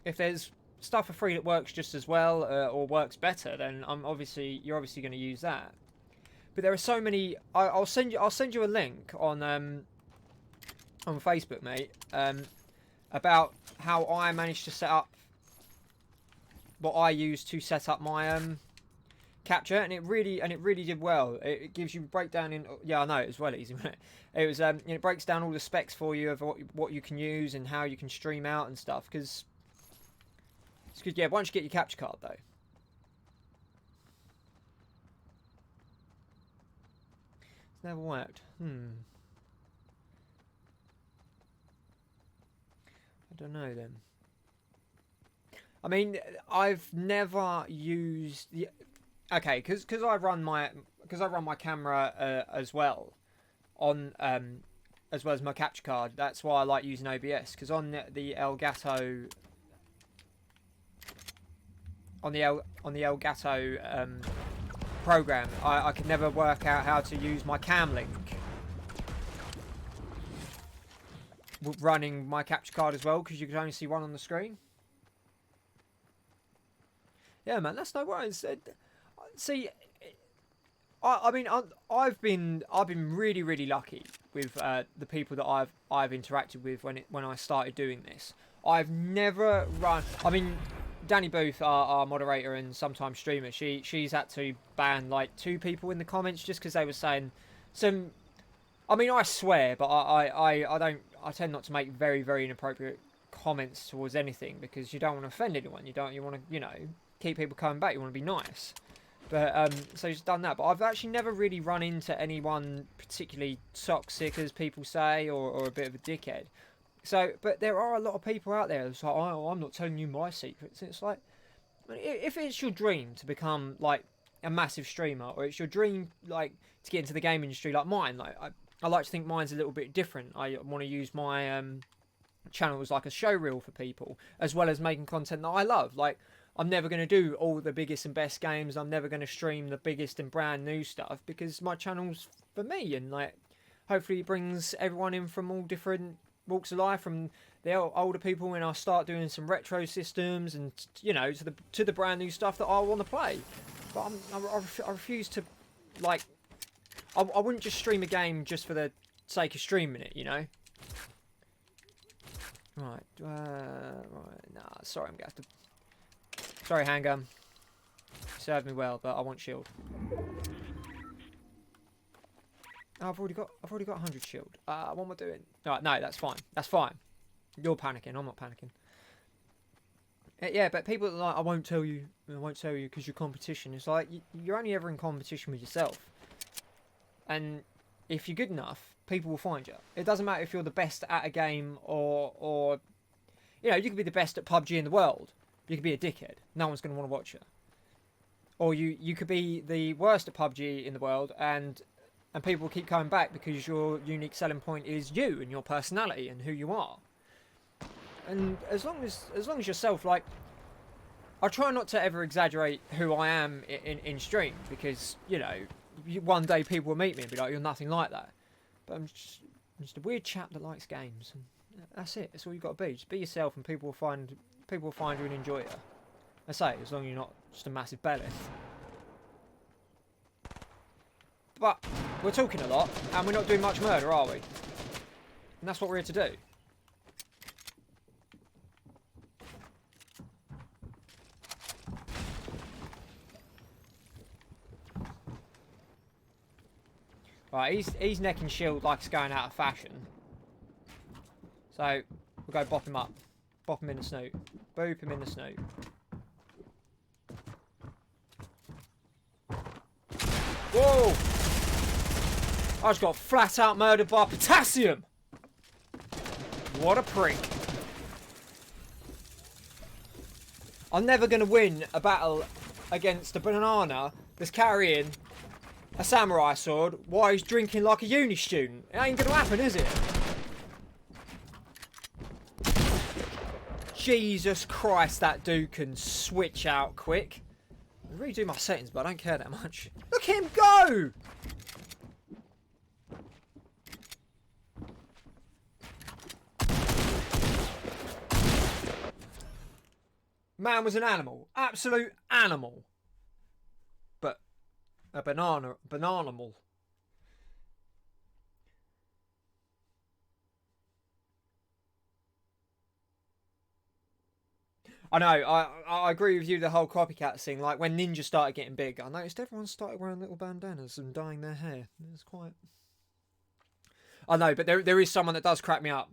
if there's stuff for free that works just as well or works better, then you're obviously going to use that. But there are so many. I'll send you a link on Facebook, mate, about how I managed to set up what I use to set up my capture, and it really did well. It gives you breakdown in. Yeah, I know it was well easy. Wasn't it? It was it breaks down all the specs for you of what you can use and how you can stream out and stuff. Because it's good. Yeah, once you get your capture card though. It's never worked. I don't know then. I mean, I've never used the. Okay, because I run my camera as well on as well as my capture card. That's why I like using OBS, because on the Elgato on the Elgato program, I could never work out how to use my cam link running my capture card as well, because you could only see one on the screen. Yeah, man, that's no worries. See, I mean, I've been really lucky with the people that I've interacted with when I started doing this. I've never run. I mean, Danny Booth, our moderator and sometimes streamer, she's had to ban like 2 people in the comments just because they were saying some. I mean, I swear, but I don't. I tend not to make very inappropriate comments towards anything, because you don't want to offend anyone. You want to keep people coming back. You want to be nice. But so he's done that. But I've actually never really run into anyone particularly toxic, as people say, or a bit of a dickhead. So, but there are a lot of people out there that's like, oh, I'm not telling you my secrets. It's like, if it's your dream to become like a massive streamer, or it's your dream like to get into the game industry like mine, like I like to think mine's a little bit different. I want to use my channel as like a show reel for people, as well as making content that I love. Like, I'm never going to do all the biggest and best games. I'm never going to stream the biggest and brand new stuff, because my channel's for me, and like hopefully it brings everyone in from all different walks of life, from the older people when I start doing some retro systems, and to the brand new stuff that I want to play. But I refuse to, like, I wouldn't just stream a game just for the sake of streaming it, Right, nah, sorry, I'm gonna have to. Sorry, handgun. Served me well, but I want shield. Oh, I've already got 100 shield. What am I doing? Alright, no, that's fine. That's fine. You're panicking. I'm not panicking. Yeah, but people are like, I won't tell you because you're competition. It's like, you're only ever in competition with yourself. And if you're good enough, people will find you. It doesn't matter if you're the best at a game, or you could be the best at PUBG in the world. You could be a dickhead. No one's going to want to watch you. Or you could be the worst at PUBG in the world, and people will keep coming back because your unique selling point is you and your personality and who you are. And as long as yourself, like, I try not to ever exaggerate who I am in stream, because one day people will meet me and be like, you're nothing like that. But I'm just a weird chap that likes games, and that's it. That's all you've got to be. Just be yourself, and people will find you and enjoy you. I say, as long as you're not just a massive belly. But we're talking a lot, and we're not doing much murder, are we? And that's what we're here to do. Right, he's necking shield like it's going out of fashion. So we'll go bop him up. Bop him in the snoot. Boop him in the snoot. Whoa! I just got flat out murdered by potassium! What a prick. I'm never going to win a battle against a banana that's carrying a samurai sword while he's drinking like a uni student. It ain't going to happen, is it? Jesus Christ, that dude can switch out quick. I really do my settings, but I don't care that much. Look at him go! Man was an animal. Absolute animal. But a bananimal. I know. I agree with you. The whole copycat thing. Like when Ninja started getting big, I noticed everyone started wearing little bandanas and dyeing their hair. It was quite. I know, but there is someone that does crack me up.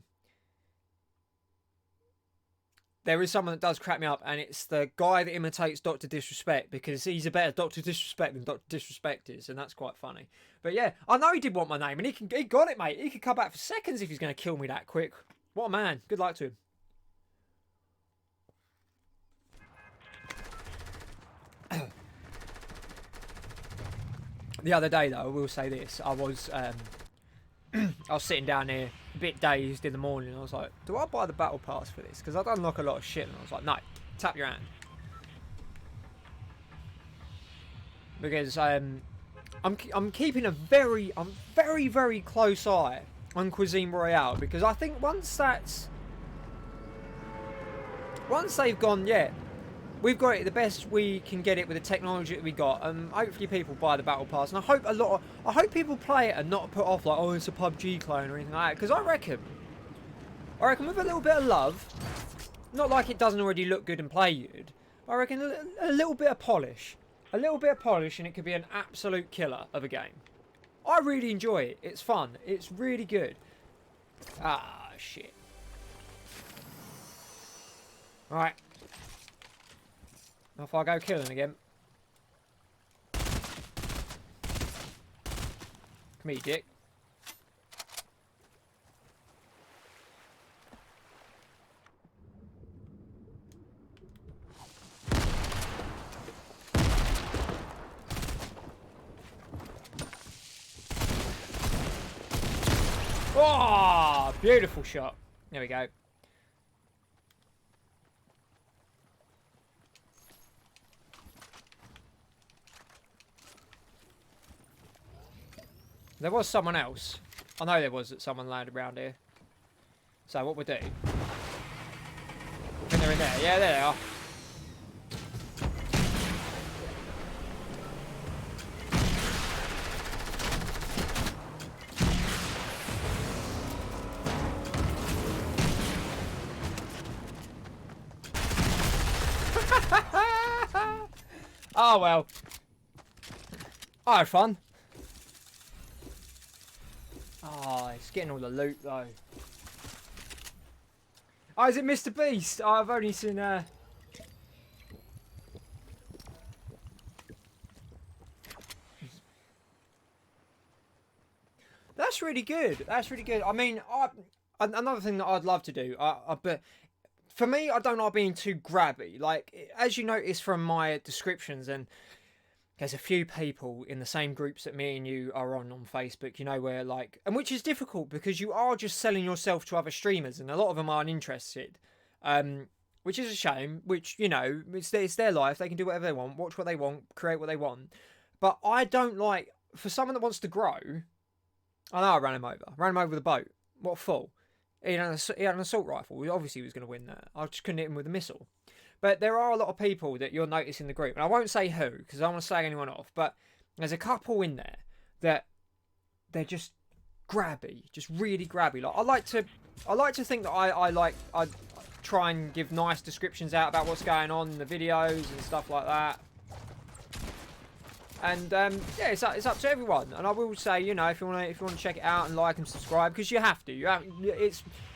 There is someone that does crack me up, and it's the guy that imitates Dr. Disrespect, because he's a better Dr. Disrespect than Dr. Disrespect is, and that's quite funny. But yeah, I know he did want my name, and he got it, mate. He could come back for seconds if he's going to kill me that quick. What a man. Good luck to him. The other day, though, I will say this. I was sitting down there, a bit dazed in the morning, and I was like, do I buy the battle pass for this? Because I'd unlock a lot of shit, and I was like, no, tap your hand. Because I'm keeping a very close eye on Cuisine Royale, because I think once they've gone, yeah, we've got it the best we can get it with the technology that we got, and hopefully people buy the battle pass, and I hope people play it and not put off like, oh, it's a PUBG clone or anything like that, because I reckon with a little bit of love, not like it doesn't already look good and play good, I reckon a little bit of polish, and it could be an absolute killer of a game. I really enjoy it. It's fun. It's really good. Ah, shit. Right. Off I go killing again. Come here, dick. Oh, beautiful shot. There we go. There was someone else. I know there was that someone landed around here. So what we'll do... I think they're in there. Yeah, there they are. Oh well. I had fun. Oh, it's getting all the loot though. Oh, is it Mr. Beast? Oh, I've only seen That's really good. That's really good. I mean, another thing that I'd love to do, but for me, I don't like being too grabby. Like, as you notice from my descriptions, and there's a few people in the same groups that me and you are on Facebook, you know, where like, and which is difficult because you are just selling yourself to other streamers, and a lot of them aren't interested, which is a shame. Which, you know, it's their life; they can do whatever they want, watch what they want, create what they want. But I don't like, for someone that wants to grow. I know I ran him over with a boat. What a fool! He had an assault rifle. Obviously, he was going to win that. I just couldn't hit him with a missile. But there are a lot of people that you'll notice in the group, and I won't say who because I don't want to slag anyone off. But there's a couple in there that they're just grabby, just really grabby. Like I like to think that I try and give nice descriptions out about what's going on in the videos and stuff like that. And yeah, it's up to everyone. And I will say, you know, if you want to check it out and like and subscribe, because you have to.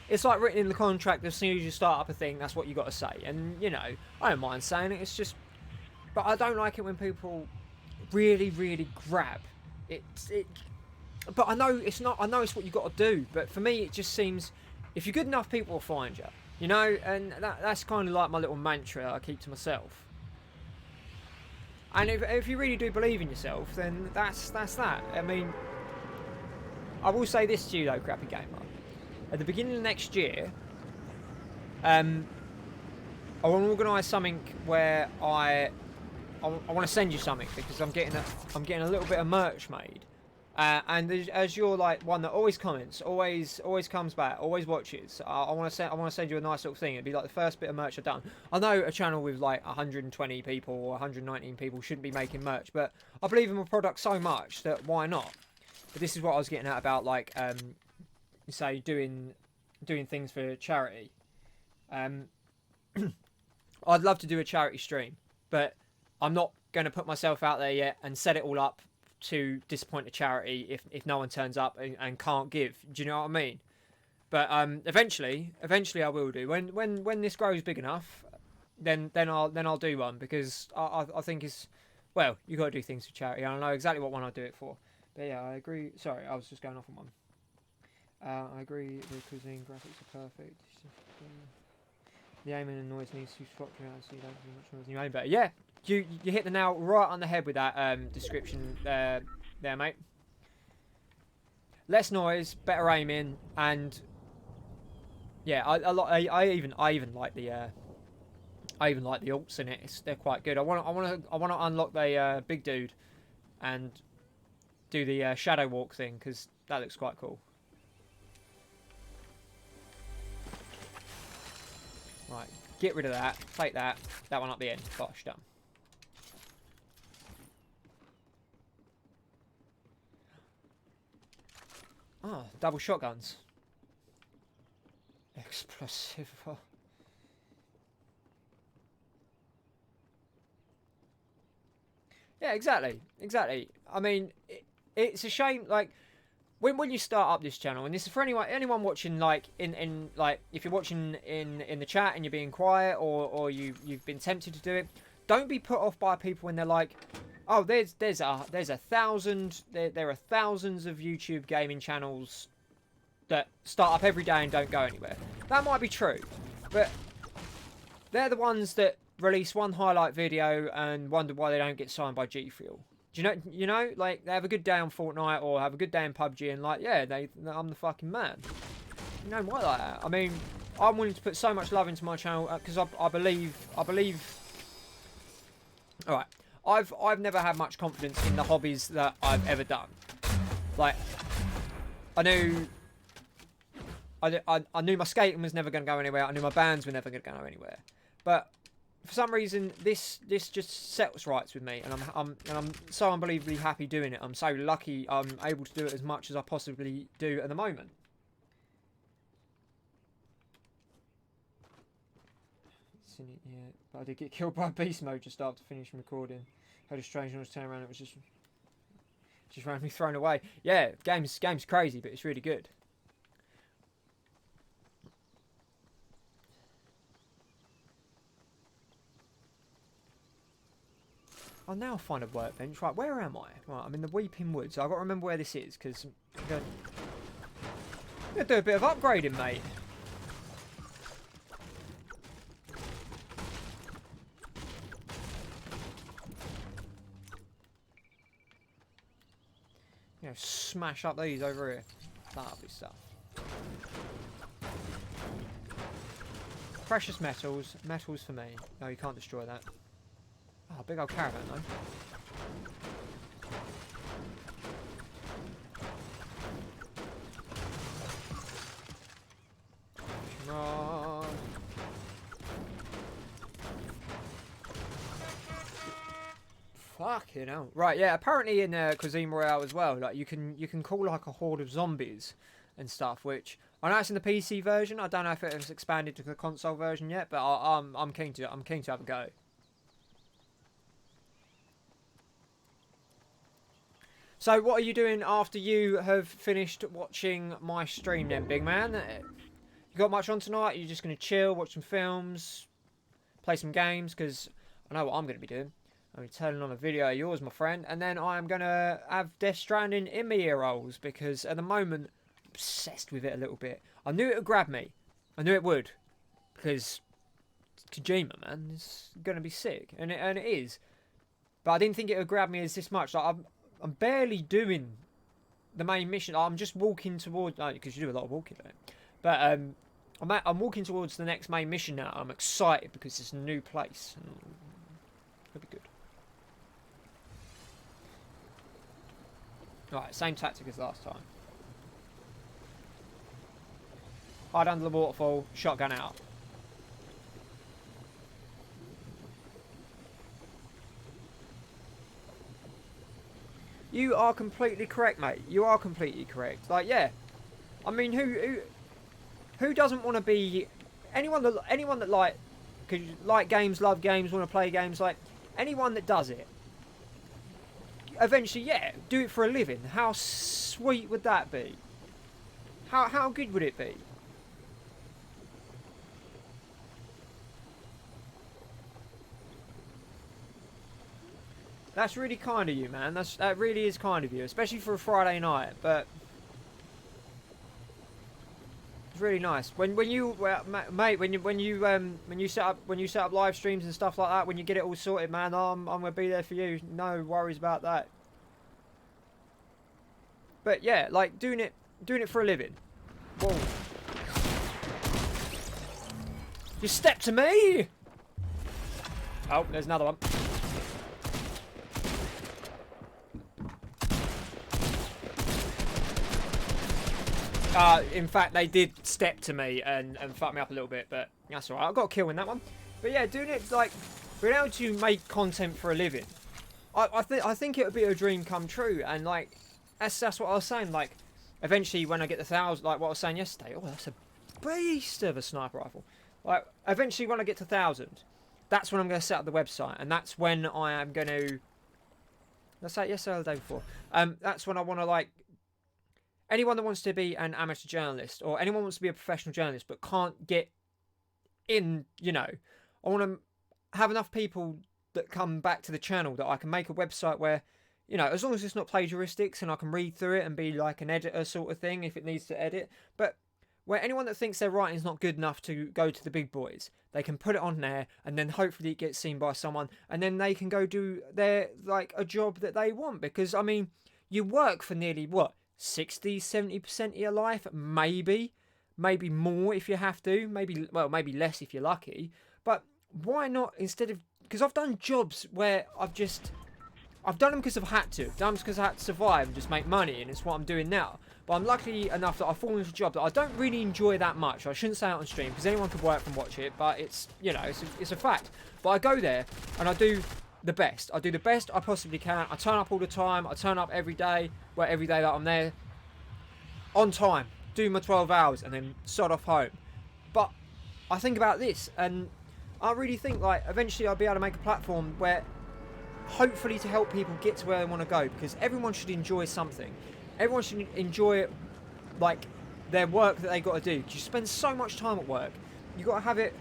It's like written in the contract. As soon as you start up a thing, that's what you got to say. And you know, I don't mind saying it. It's just, but I don't like it when people really grab it. But I know it's not. I know it's what you got to do. But for me, it just seems, if you're good enough, people will find you. You know, and that's kind of like my little mantra I keep to myself. And if you really do believe in yourself, then that's that. I mean, I will say this to you though, Crappy Gamer. At the beginning of next year, I want to organise something where I want to send you something because I'm getting a little bit of merch made. And as you're like one that always comments, always comes back, always watches, I want to send you a nice little thing. It'd be like the first bit of merch I've done. I know a channel with like 120 people or 119 people shouldn't be making merch, but I believe in my product so much that why not? But this is what I was getting at about like say doing things for charity. I'd love to do a charity stream, but I'm not going to put myself out there yet and set it all up to disappoint a charity if no one turns up and can't give. Do you know what I mean? But eventually I will do. When this grows big enough, then I'll do one, because I think it's, well, you got to do things for charity. I know exactly what one I'll do it for. But yeah, I agree. Sorry, I was just going off on one. I agree. The cuisine graphics are perfect. The aiming and noise needs to swap you out so you don't do much noise in your aim better. Yeah, you hit the nail right on the head with that description there, mate. Less noise, better aiming, and yeah, I even like the alts in it. They're quite good. I want to unlock the big dude and do the shadow walk thing, because that looks quite cool. Right, get rid of that. Take that. That one up the end. Gosh, done. Oh, double shotguns. Explosive. Yeah, exactly. I mean, it's a shame, like, when you start up this channel, and this is for anyone watching, like in like, if you're watching in the chat and you're being quiet, or you've been tempted to do it, don't be put off by people when they're like, oh, there's a thousand, there are thousands of YouTube gaming channels that start up every day and don't go anywhere. That might be true, but they're the ones that release one highlight video and wonder why they don't get signed by G Fuel. Do you know, like, they have a good day on Fortnite or have a good day in PUBG, and like, yeah, I'm the fucking man. You know why like that? I mean, I'm willing to put so much love into my channel because I believe. All right, I've never had much confidence in the hobbies that I've ever done. Like, I knew my skating was never going to go anywhere. I knew my bands were never going to go anywhere, but for some reason, this just settles rights with me, and I'm so unbelievably happy doing it. I'm so lucky I'm able to do it as much as I possibly do at the moment. Yeah, but I did get killed by beast mode just after finishing recording. Had a strange noise turn around. It was just randomly thrown away. Yeah, game's crazy, but it's really good. I'll now find a workbench. Right, where am I? Right, I'm in the Weeping Woods. I've got to remember where this is, because I'm going to do a bit of upgrading, mate. You know, smash up these over here. Lovely stuff. Precious metals. Metals for me. No, you can't destroy that. Oh, big old caravan though. Come on. Fucking hell. Right, yeah, apparently in Cuisine Royale as well, like, you can call like a horde of zombies and stuff, which I know it's in the PC version. I don't know if it was expanded to the console version yet, but I'm keen to have a go. So what are you doing after you have finished watching my stream then, big man? You got much on tonight? Are you just going to chill, watch some films, play some games? Because I know what I'm going to be doing. I'm turning on a video of yours, my friend, and then I'm going to have Death Stranding in my ear rolls, because at the moment, I'm obsessed with it a little bit. I knew it would grab me. I knew it would, because Kojima, man, it's going to be sick, and it is. But I didn't think it would grab me as this much. Like, I'm barely doing the main mission. I'm just walking towards, because you do a lot of walking there. But I'm walking towards the next main mission now. I'm excited because it's a new place. It'll be good. Right, same tactic as last time. Hide under the waterfall, shotgun out. You are completely correct, mate. You are completely correct. Like, yeah. I mean, who doesn't want to be anyone that like because you like games, love games, want to play games, like anyone that does it, eventually, yeah, do it for a living. How sweet would that be? How good would it be? That's really kind of you, man. That really is kind of you, especially for a Friday night. But it's really nice when you, well, mate, when you set up live streams and stuff like that. When you get it all sorted, man, I'm gonna be there for you. No worries about that. But yeah, like doing it for a living. Whoa! You step to me. Oh, there's another one. In fact, they did step to me and fuck me up a little bit, but that's alright. I got a kill in that one. But yeah, doing it, like, being able to make content for a living, I think it would be a dream come true. And like, that's what I was saying. Like, eventually when I get the 1,000, like what I was saying yesterday, oh, that's a beast of a sniper rifle. Like, eventually when I get to 1,000, that's when I'm going to set up the website, and that's when I am going to. That's like yesterday or the day before. That's when I want to, like, anyone that wants to be an amateur journalist, or anyone wants to be a professional journalist but can't get in, you know, I want to have enough people that come back to the channel that I can make a website where, you know, as long as it's not plagiaristics and I can read through it and be like an editor sort of thing if it needs to edit, but where anyone that thinks their writing is not good enough to go to the big boys, they can put it on there, and then hopefully it gets seen by someone, and then they can go do their, like, a job that they want. Because, I mean, you work for nearly, what, 60-70% of your life, maybe more if you have to, maybe less if you're lucky. But why not, instead of, because I've done jobs where I've done them because I've had to. I've done them because I had to survive and just make money, and it's what I'm doing now. But I'm lucky enough that I've fallen into a job that I don't really enjoy that much. I shouldn't say it on stream because anyone could work and watch it, but it's, you know, it's a fact. But I go there and I do the best. I do the best I possibly can. I turn up all the time. I turn up every day. Well, every day that I'm there, on time, do my 12 hours, and then sod off home. But I think about this, and I really think, like, eventually I'll be able to make a platform where, hopefully, to help people get to where they want to go, because everyone should enjoy something. Everyone should enjoy, like, their work that they got to do. Because you spend so much time at work. You got to have it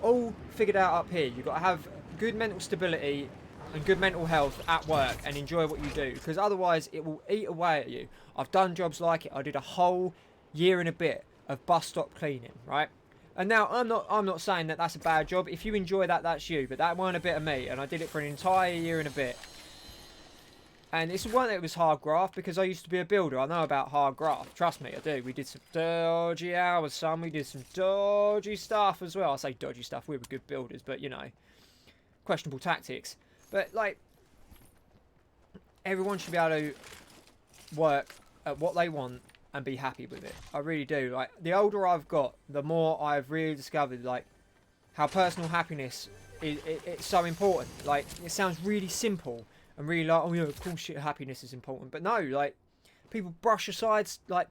all figured out up here. You got to have good mental stability and good mental health at work and enjoy what you do, because otherwise it will eat away at you. I've done jobs like it. I did a whole year and a bit of bus stop cleaning, right? And now I'm not saying that that's a bad job. If you enjoy that, that's you. But that weren't a bit of me, and I did it for an entire year and a bit. And it's one that was hard graft, because I used to be a builder. I know about hard graft. Trust me, I do. We did some dodgy hours, son. We did some dodgy stuff as well. I say dodgy stuff. We were good builders, but, you know, questionable tactics. But, like, everyone should be able to work at what they want and be happy with it. I really do. Like, the older I've got, the more I've really discovered, like, how personal happiness it's so important. Like, it sounds really simple and really like, oh yeah, of course shit, happiness is important. But no, like, people brush aside, like,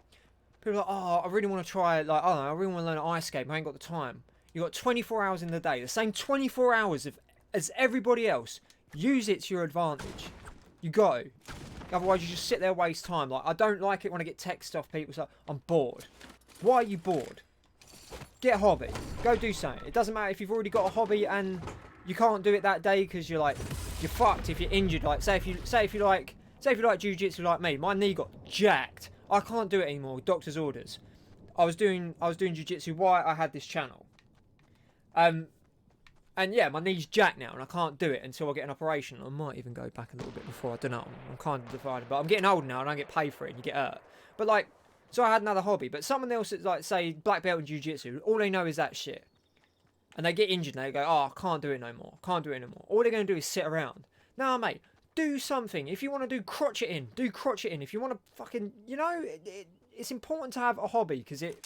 people are like, oh, I really want to try, like, I don't know, I really want to learn ice skate, but I ain't got the time. You got 24 hours in the day, the same 24 hours as everybody else. Use it to your advantage. You got to. Otherwise, you just sit there, waste time. Like, I don't like it when I get text off people. So I'm bored. Why are you bored? Get a hobby. Go do something. It doesn't matter if you've already got a hobby and you can't do it that day because you're fucked. If you're injured, like say if you like jiu-jitsu like me, my knee got jacked. I can't do it anymore. Doctor's orders. I was doing jiu-jitsu while I had this channel. And yeah, my knee's jacked now, and I can't do it until I get an operation. I might even go back a little bit before. I don't know. I'm kind of divided, but I'm getting old now, and I don't get paid for it, and you get hurt. But like, so I had another hobby. But someone else that's like, say, black belt in jiu-jitsu, all they know is that shit, and they get injured, and they go, oh, I can't do it no more. Can't do it no more. All they're going to do is sit around. Nah, mate, do something. If you want to do crotchet in, do crotchet in. If you want to fucking, you know, it's important to have a hobby because it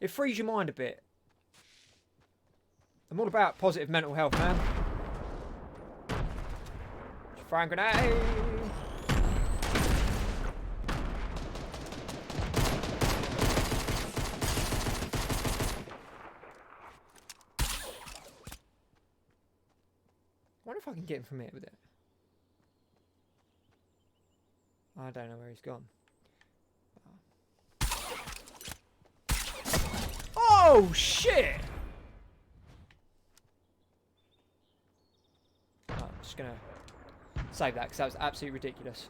frees your mind a bit. I'm all about positive mental health, man. Throwing grenade. I can get him from here with it. I don't know where he's gone. Oh, shit! Oh, I'm just going to save that because that was absolutely ridiculous.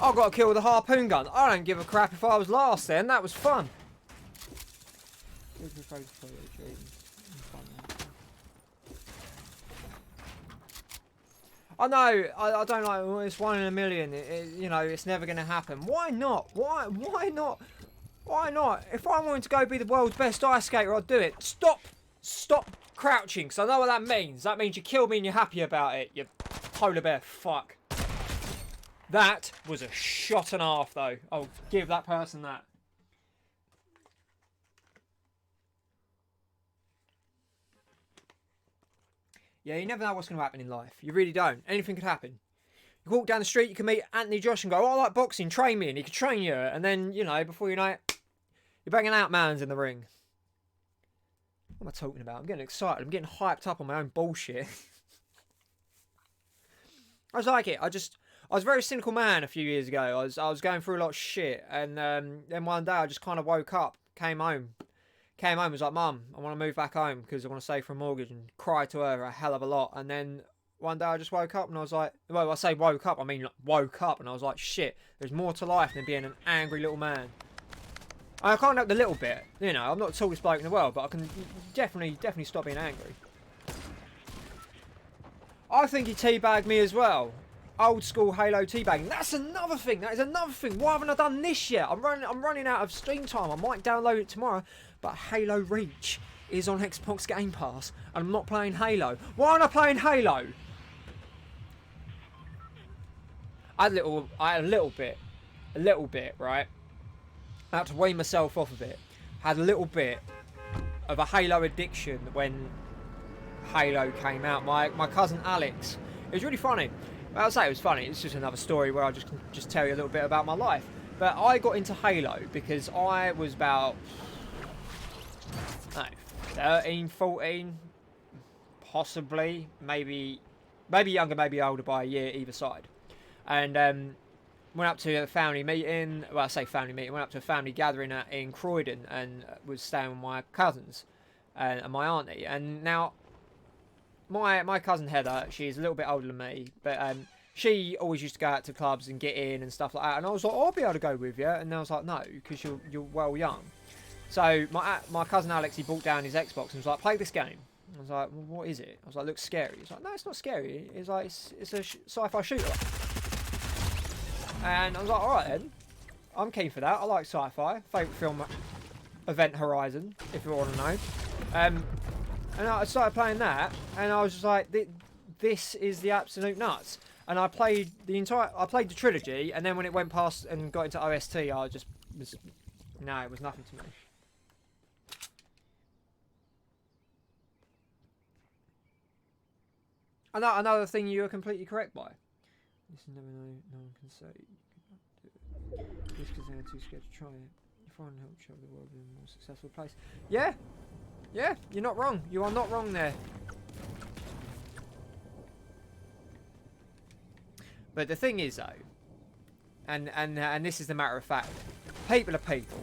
I've got to kill with a harpoon gun. I don't give a crap if I was last then. That was fun. I know, I don't like, well, it's 1 in a million, you know, it's never going to happen. Why not? Why not? Why not? If I wanted to go be the world's best ice skater, I'd do it. Stop crouching, because I know what that means. That means you kill me and you're happy about it, you polar bear fuck. That was a shot and a half, though. I'll give that person that. Yeah, you never know what's going to happen in life. You really don't. Anything could happen. You walk down the street, you can meet Anthony Josh and go, oh, I like boxing, train me, and he could train you. And then, you know, before you know it, you're banging out mans in the ring. What am I talking about? I'm getting excited. I'm getting hyped up on my own bullshit. I was like it. I was a very cynical man a few years ago. I was going through a lot of shit. And then one day I just kind of woke up, came home, was like, Mum, I want to move back home because I want to save for a mortgage, and cried to her a hell of a lot. And then one day I just woke up and I was like, well, I say woke up, I mean like, woke up, and I was like, shit, there's more to life than being an angry little man. I can't help the little bit, you know, I'm not the tallest bloke in the world, but I can definitely stop being angry. I think he teabagged me as well. Old school Halo teabagging. That's another thing. That is another thing. Why haven't I done this yet? I'm running out of Steam time. I might download it tomorrow. But Halo Reach is on Xbox Game Pass, and I'm not playing Halo. Why aren't I playing Halo? I had a little bit, right? I had to wean myself off of it. Had a little bit of a Halo addiction when Halo came out. My cousin Alex. It was really funny. I'll say it was funny. It's just another story where I just tell you a little bit about my life. But I got into Halo because I was about 13, 14, possibly, maybe younger, maybe older by a year either side. And went up to a family meeting. Well, I say family meeting. Went up to a family gathering in Croydon and was staying with my cousins and my auntie. And now my cousin Heather, she's a little bit older than me, but she always used to go out to clubs and get in and stuff like that. And I was like, I'll be able to go with you. And I was like, no, because you're well young. So my cousin Alex, he brought down his Xbox and was like, play this game. I was like, well, what is it? I was like, looks scary. He's like, no, it's not scary. He's like, it's a sci-fi shooter. And I was like, alright then. I'm keen for that. I like sci-fi. Favourite film, Event Horizon, if you want to know. And I started playing that, and I was just like, this is the absolute nuts. And I played the trilogy, and then when it went past and got into OST, it was nothing to me. Another thing you are completely correct by. This never know, no one can say you cannot do it. Just because they're too scared to try it. You find help show the world in a more successful place. Yeah, you're not wrong. You are not wrong there. But the thing is, though, and this is the matter of fact, people are people.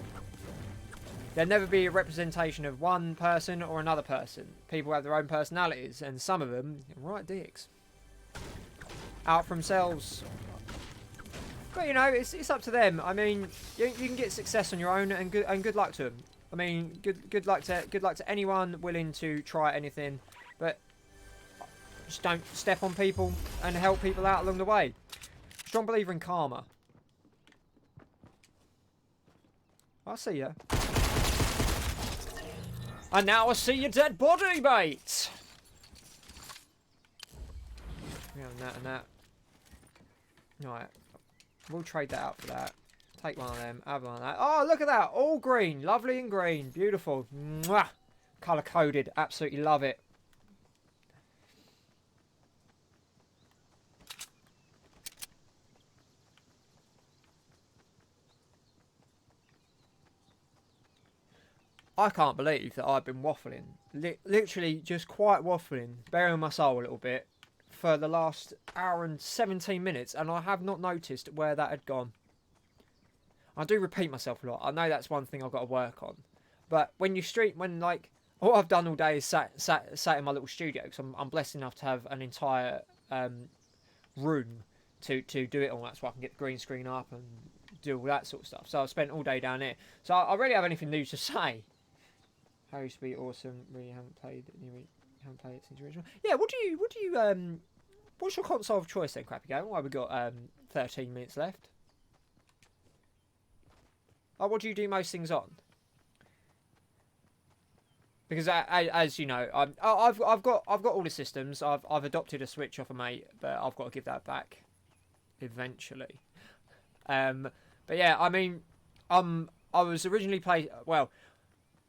There'll never be a representation of one person or another person. People have their own personalities, and some of them are right dicks. Out for themselves. But you know, it's up to them. I mean, you can get success on your own, and good luck to them. I mean, good luck to anyone willing to try anything, but just don't step on people and help people out along the way. Strong believer in karma. I see ya. And now I see your dead body, mate. Yeah, and that. Right. We'll trade that out for that. Take one of them, have one of that. Oh, look at that. All green. Lovely and green. Beautiful. Mwah. Colour coded. Absolutely love it. I can't believe that I've been waffling, literally just quite waffling, burying my soul a little bit for the last hour and 17 minutes, and I have not noticed where that had gone. I do repeat myself a lot. I know that's one thing I've got to work on. But when like, all I've done all day is sat in my little studio, because I'm blessed enough to have an entire room to do it all. That's why I can get the green screen up and do all that sort of stuff. So I've spent all day down here. So I really have anything new to say. How used to be awesome. Really haven't played it since original. Yeah, what's your console of choice then, Crappy Game? Why we got 13 minutes left? Oh, what do you do most things on? Because as you know, I've got all the systems. I've adopted a Switch off a mate, but I've got to give that back eventually. But yeah, I mean, I was originally well,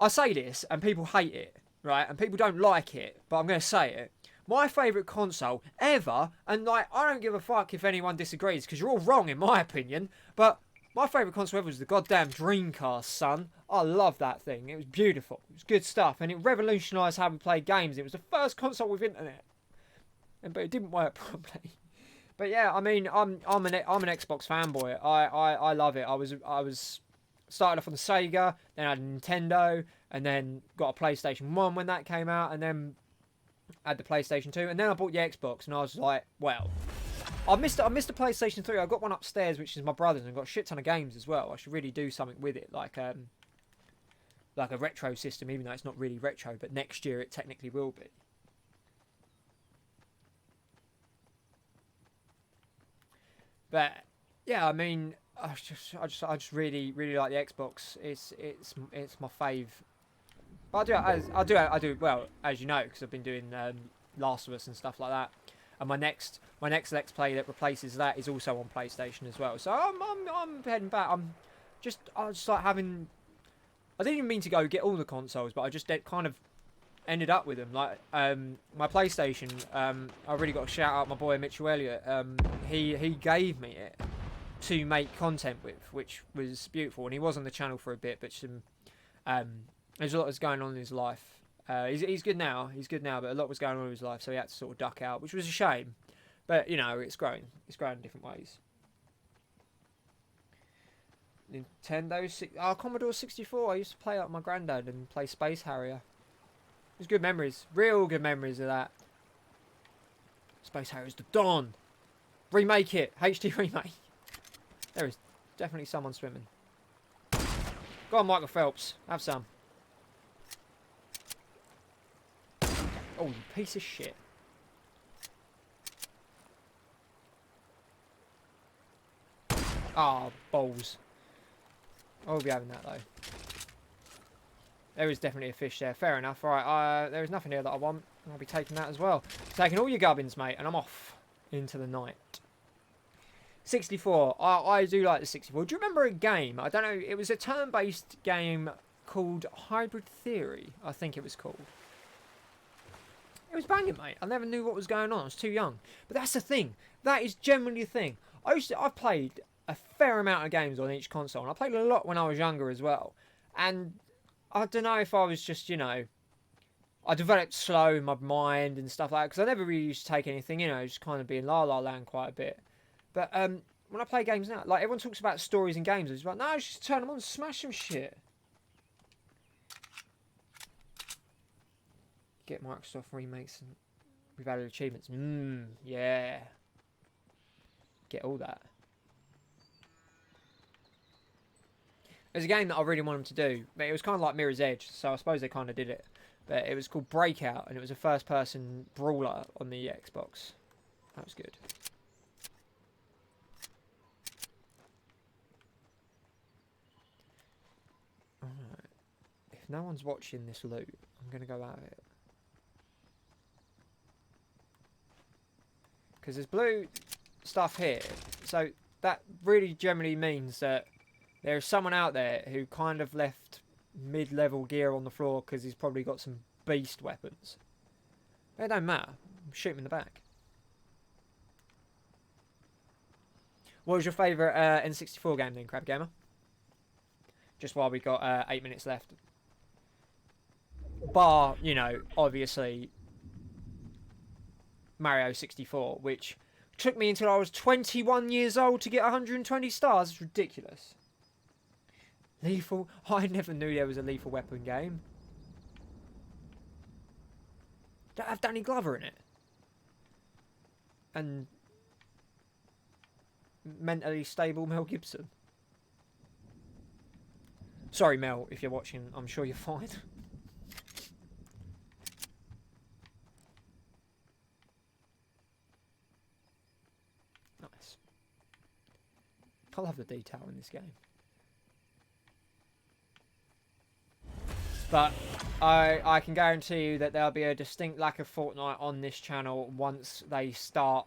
I say this and people hate it, right? And people don't like it, but I'm going to say it. My favourite console ever, and like, I don't give a fuck if anyone disagrees, because you're all wrong in my opinion, but my favourite console ever was the goddamn Dreamcast, son. I love that thing. It was beautiful. It was good stuff, and it revolutionised how we play games. It was the first console with internet, but it didn't work properly. But yeah, I mean, I'm an Xbox fanboy. I love it. I was started off on the Sega, then I had a Nintendo, and then got a PlayStation 1 when that came out, and then had the PlayStation 2, and then I bought the Xbox, and I was like, well, I missed the PlayStation 3. I got one upstairs, which is my brother's, and got a shit ton of games as well. I should really do something with it, like a retro system, even though it's not really retro, but next year it technically will be. But yeah, I mean, I just really like the Xbox. It's my fave. But I do well, as you know, because I've been doing Last of Us and stuff like that. And my next Let's Play that replaces that is also on PlayStation as well. So I'm heading back. I was just like having. I didn't even mean to go get all the consoles, but I just kind of ended up with them. Like my PlayStation, I really got to shout out my boy Mitchell Elliott. He gave me it to make content with, which was beautiful. And he was on the channel for a bit, but some there's a lot that's going on in his life. He's good now. But a lot was going on in his life, so he had to sort of duck out, which was a shame. But you know, it's growing. It's growing in different ways. Commodore 64. I used to play like my granddad and play Space Harrier. It was good memories. Real good memories of that. Space Harrier's the Dawn. Remake it. HD remake. There is definitely someone swimming. Go on, Michael Phelps. Have some. Oh, you piece of shit. Ah, balls. I'll be having that though. There is definitely a fish there. Fair enough. Alright, there is nothing here that I want. I'll be taking that as well. Taking all your gubbins, mate, and I'm off into the night. 64. I do like the 64. Do you remember a game? I don't know. It was a turn-based game called Hybrid Theory, I think it was called. It was banging, mate. I never knew what was going on. I was too young. But that's the thing. That is generally the thing. I've played a fair amount of games on each console, and I played a lot when I was younger as well. And I don't know if I was just, you know, I developed slow in my mind and stuff like that, because I never really used to take anything, you know, just kind of be in La La Land quite a bit. But when I play games now, like, everyone talks about stories in games, it's like, no, just turn them on and smash some shit. Get Microsoft remakes and revalued achievements. Yeah. Get all that. There's a game that I really want them to do, but it was kind of like Mirror's Edge, so I suppose they kind of did it. But it was called Breakout, and it was a first-person brawler on the Xbox. That was good. Alright. If no one's watching this loot, I'm going to go out of it. Because there's blue stuff here, so that really generally means that there's someone out there who kind of left mid-level gear on the floor because he's probably got some beast weapons. But it don't matter. Shoot him in the back. What was your favourite N64 game then, Crab Gamer? Just while we got 8 minutes left. bar, you know, obviously Mario 64, which took me until I was 21 years old to get 120 stars. It's ridiculous. Lethal. I never knew there was a Lethal Weapon game. Don't have Danny Glover in it. And mentally stable Mel Gibson. Sorry, Mel, if you're watching. I'm sure you're fine. Nice. I love the detail in this game. But I can guarantee you that there'll be a distinct lack of Fortnite on this channel once they start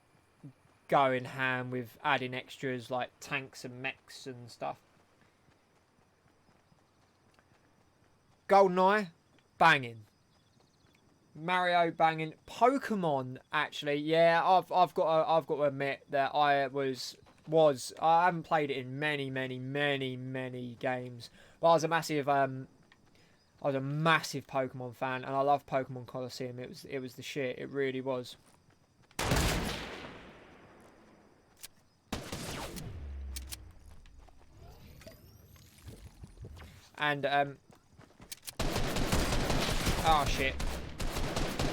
going ham with adding extras like tanks and mechs and stuff. GoldenEye, banging. Mario, banging. Pokemon, actually, yeah, I've got to admit that I haven't played it in many games, but I was a massive Pokemon fan, and I love Pokemon Coliseum. It was the shit. It really was. And oh shit!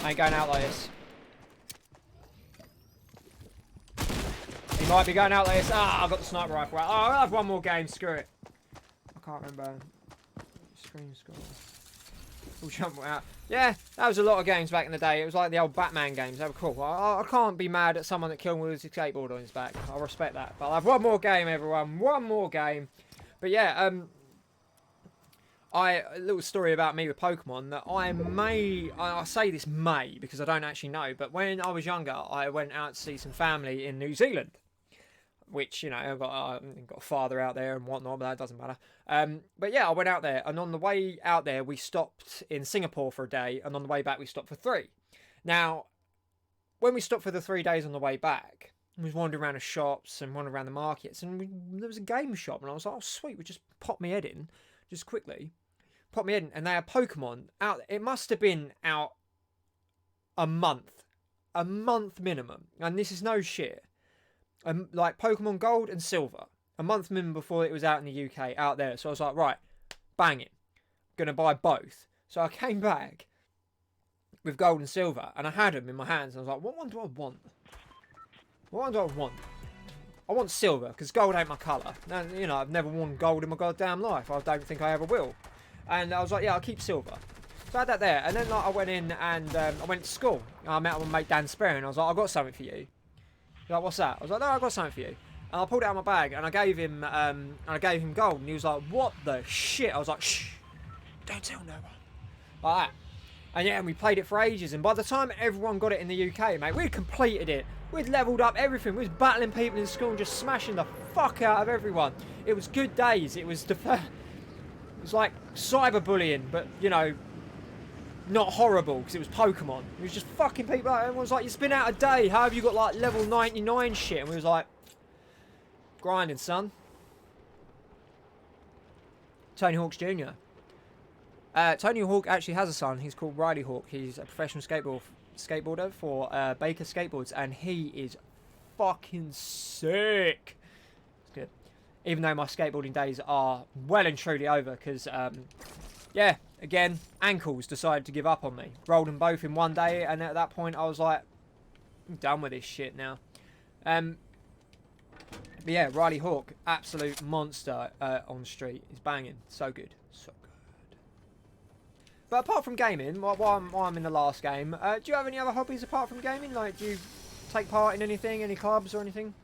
I ain't going out like this. He might be going out like this. Ah, I've got the sniper rifle. Oh, I'll have one more game. Screw it. I can't remember. Screen score. We'll jump out. Yeah, that was a lot of games back in the day. It was like the old Batman games. They were cool. I can't be mad at someone that killed me with a skateboard on his back. I respect that. But I'll have one more game, everyone. One more game. But yeah, a little story about me with Pokemon that I say this may because I don't actually know, but when I was younger, I went out to see some family in New Zealand. Which, you know, I've got a father out there and whatnot, but that doesn't matter. But yeah, I went out there, and on the way out there, we stopped in Singapore for a day, and on the way back, we stopped for 3. Now, when we stopped for the 3 days on the way back, we was wandering around the shops and wandering around the markets, and there was a game shop, and I was like, oh, sweet, we just pop my head in, just quickly. Pop my head in, and they had Pokemon out. It must have been out a month minimum, and this is no shit. Like Pokemon Gold and Silver, a month minimum before it was out in the UK, out there. So I was like, right, bang it, gonna buy both. So I came back with Gold and Silver, and I had them in my hands. And I was like, what one do I want? What one do I want? I want Silver because Gold ain't my colour. Now, you know, I've never worn Gold in my goddamn life. I don't think I ever will. And I was like, yeah, I'll keep Silver. So I had that there, and then like I went in and I went to school. I met my mate Dan Sperry, and I was like, I got something for you. He's like, what's that? I was like, no, I got something for you. And I pulled it out of my bag and I gave him Gold, and he was like, what the shit? I was like, shh, don't tell no one. Like that. And yeah, and we played it for ages, and by the time everyone got it in the UK, mate, we'd completed it. We'd leveled up everything. We was battling people in school and just smashing the fuck out of everyone. It was good days. It was like cyberbullying, but you know, not horrible, because it was Pokemon. It was just fucking people up. Everyone's like, it's been out a day. How have you got like level 99 shit? And we was like, grinding, son. Tony Hawk's Jr. Tony Hawk actually has a son. He's called Riley Hawk. He's a professional skateboarder for Baker Skateboards, and he is fucking sick. It's good. Even though my skateboarding days are well and truly over, because yeah, again, ankles decided to give up on me. Rolled them both in one day, and at that point I was like, I'm done with this shit now. But yeah, Riley Hawk, absolute monster on street. He's banging. So good. So good. But apart from gaming, while I'm in the last game, do you have any other hobbies apart from gaming? Like, do you take part in anything, any clubs or anything?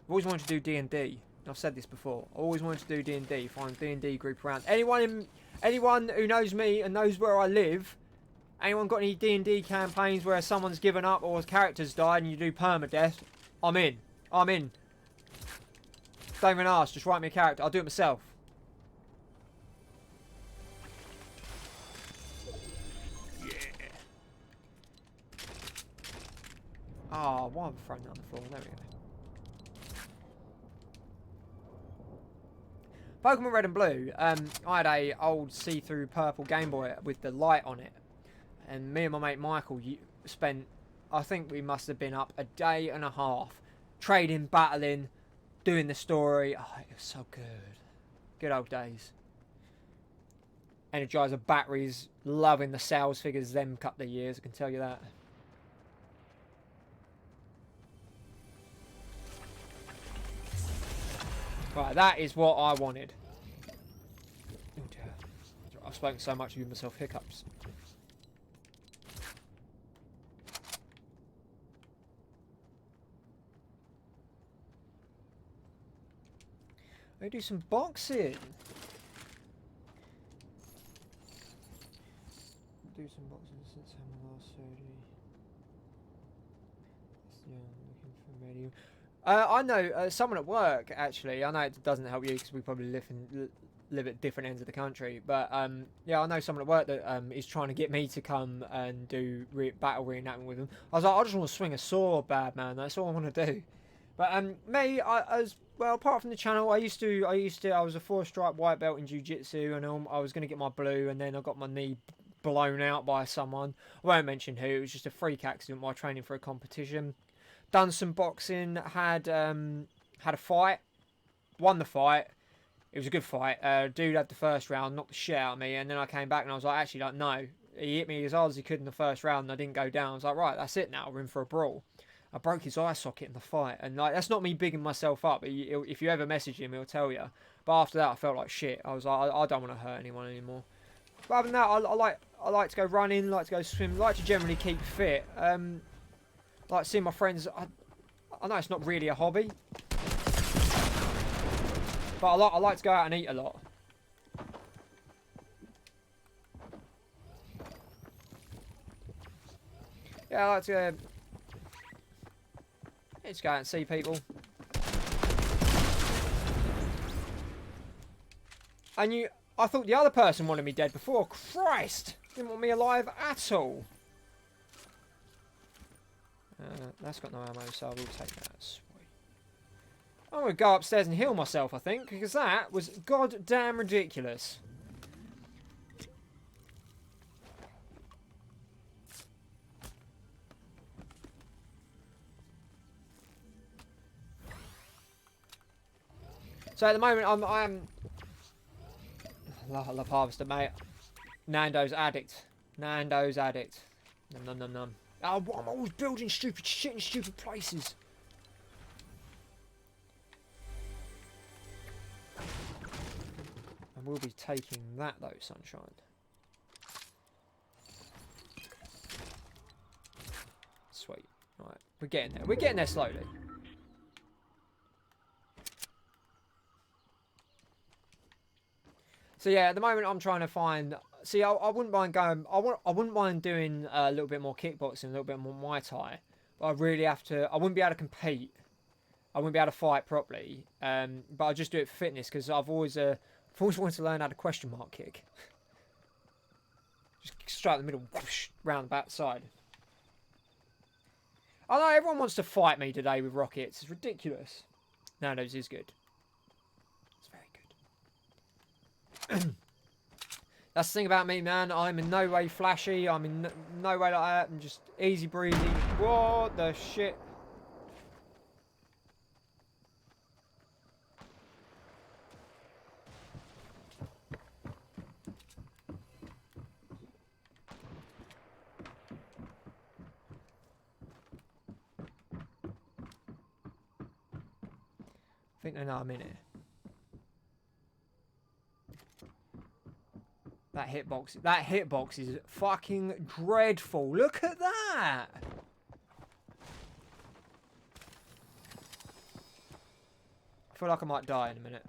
I've always wanted to do D&D. I've said this before. I always wanted to do D&D, find a D&D group around. Anyone who knows me and knows where I live, anyone got any D&D campaigns where someone's given up or characters died and you do permadeath, I'm in. I'm in. Don't even ask, just write me a character. I'll do it myself. Yeah. Oh, why have I thrown that on the floor? There we go. Pokemon Red and Blue, I had a old see-through purple Game Boy with the light on it. And me and my mate Michael spent, I think we must have been up a day and a half, trading, battling, doing the story. Oh, it was so good. Good old days. Energizer batteries, loving the sales figures them couple of years, I can tell you that. Right, that is what I wanted. Oh dear. I've spoken so much to give myself hiccups. Let me do some boxing. Do some boxing since I'm last surgery. Yeah, looking for radio. I know someone at work, actually. I know it doesn't help you because we probably live at different ends of the country. But yeah, I know someone at work that is trying to get me to come and do battle reenactment with him. I was like, I just want to swing a sword, bad man. That's all I want to do. But me, as well, apart from the channel, I was a 4-stripe white belt in jiu-jitsu, and I was going to get my blue, and then I got my knee blown out by someone. I won't mention who. It was just a freak accident while training for a competition. Done some boxing, had a fight, won the fight. It was a good fight. Dude had the first round, knocked the shit out of me, and then I came back and I was like, actually, like, no. He hit me as hard as he could in the first round, and I didn't go down. I was like, right, that's it now. We're in for a brawl. I broke his eye socket in the fight, and like that's not me bigging myself up. If you ever message him, he'll tell you. But after that, I felt like shit. I was like, I don't want to hurt anyone anymore. But other than that, I like to go running, like to go swim, like to generally keep fit. Like seeing my friends. I know it's not really a hobby, but I like to go out and eat a lot. Yeah, I like to let's go out and see people. And I thought the other person wanted me dead before. Christ! Didn't want me alive at all. That's got no ammo, so I will take that. Sweet. I'm going to go upstairs and heal myself, I think, because that was goddamn ridiculous. So at the moment, I love Harvester, mate. Nando's addict. Nando's addict. Num num num num. Oh, I'm always building stupid shit in stupid places. And we'll be taking that though, sunshine. Sweet. Right, we're getting there. We're getting there slowly. So yeah, at the moment I'm trying to find. See, I wouldn't mind going. I wouldn't mind doing a little bit more kickboxing, a little bit more Muay Thai. But I really have to. I wouldn't be able to compete. I wouldn't be able to fight properly. But I just do it for fitness because I've always wanted to learn how to question mark kick. Just straight in the middle, whoosh, round the back side. I know everyone wants to fight me today with rockets. It's ridiculous. Nando's is good. It's very good. That's the thing about me, man. I'm in no way flashy. I'm in no way like that. I'm just easy breezy. What the shit? I think they know I'm in it. That hitbox is fucking dreadful. Look at that. I feel like I might die in a minute.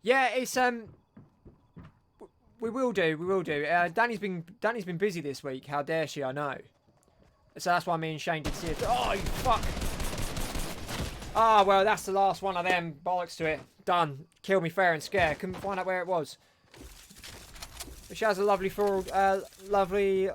Yeah, it's we will do. Danny's been busy this week. How dare she? I know. So that's why me and Shane did see it. Oh, you fuck! Ah, well, that's the last one of them. Bollocks to it. Done. Kill me fair and square. Couldn't find out where it was. But she has a lovely floral, lovely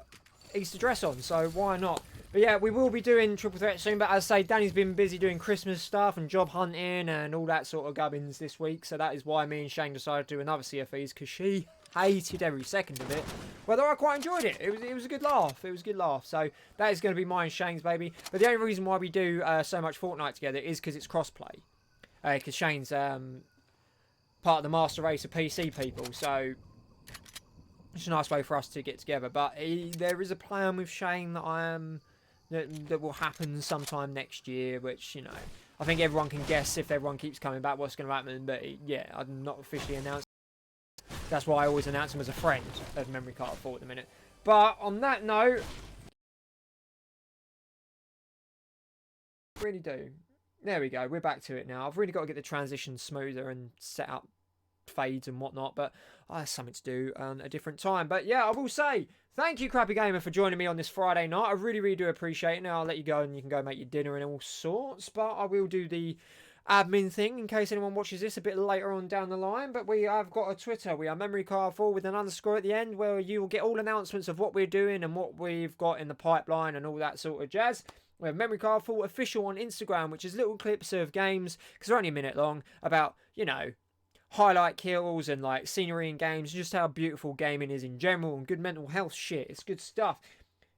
Easter dress on, so why not? But yeah, we will be doing Triple Threat soon, but as I say, Danny's been busy doing Christmas stuff and job hunting and all that sort of gubbins this week, so that is why me and Shane decided to do another CFEs, because she hated every second of it. Whether I quite enjoyed it. It was a good laugh. It was a good laugh. So that is going to be mine and Shane's, baby. But the only reason why we do so much Fortnite together is because it's crossplay. Because Shane's part of the Master Race of PC people, so it's a nice way for us to get together. But there is a plan with Shane that that will happen sometime next year, which, you know, I think everyone can guess if everyone keeps coming back what's going to happen. But yeah, I'm not officially announced. That's why I always announce him as a friend of Memory Card 4 at the minute. But on that note, really do. There we go. We're back to it now. I've really got to get the transition smoother and set up fades and whatnot, but I have something to do a different time. But yeah, I will say thank you, Crappy Gamer, for joining me on this Friday night. I really, really do appreciate it. Now I'll let you go and you can go make your dinner and all sorts, but I will do the admin thing in case anyone watches this a bit later on down the line. But we have got a Twitter. We are Memory Card 4 with an underscore at the end, where you will get all announcements of what we're doing and what we've got in the pipeline and all that sort of jazz. We have Memory Card 4 official on Instagram, which is little clips of games, because they're only a minute long, about, you know, highlight kills and like scenery in games, just how beautiful gaming is in general, and good mental health shit. It's good stuff.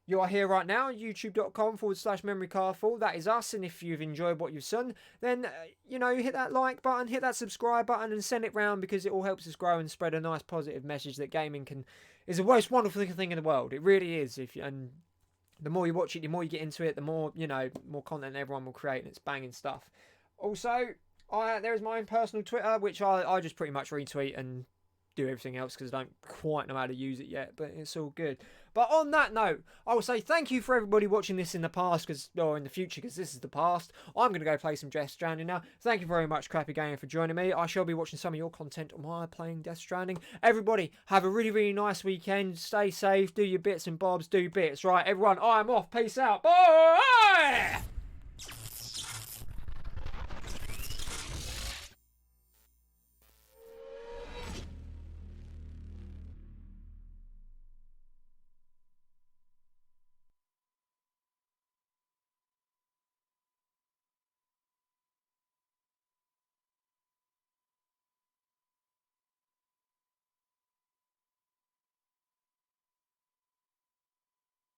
You are here right now, youtube.com/memorycard4. That is us, and if you've enjoyed what you've seen, then, you know, hit that like button, hit that subscribe button, and send it round, because it all helps us grow and spread a nice positive message that gaming is the most wonderful thing in the world. It really is. And the more you watch it, the more you get into it, the more, you know, more content everyone will create, and it's banging stuff. Also, there is my own personal Twitter, which I just pretty much retweet and do everything else because I don't quite know how to use it yet, but it's all good. But on that note, I will say thank you for everybody watching this in the past, or in the future, because this is the past. I'm going to go play some Death Stranding now. Thank you very much, Crappy Gamer, for joining me. I shall be watching some of your content while playing Death Stranding. Everybody, have a really, really nice weekend. Stay safe, do your bits and bobs, do bits. Right, everyone, I'm off. Peace out. Bye!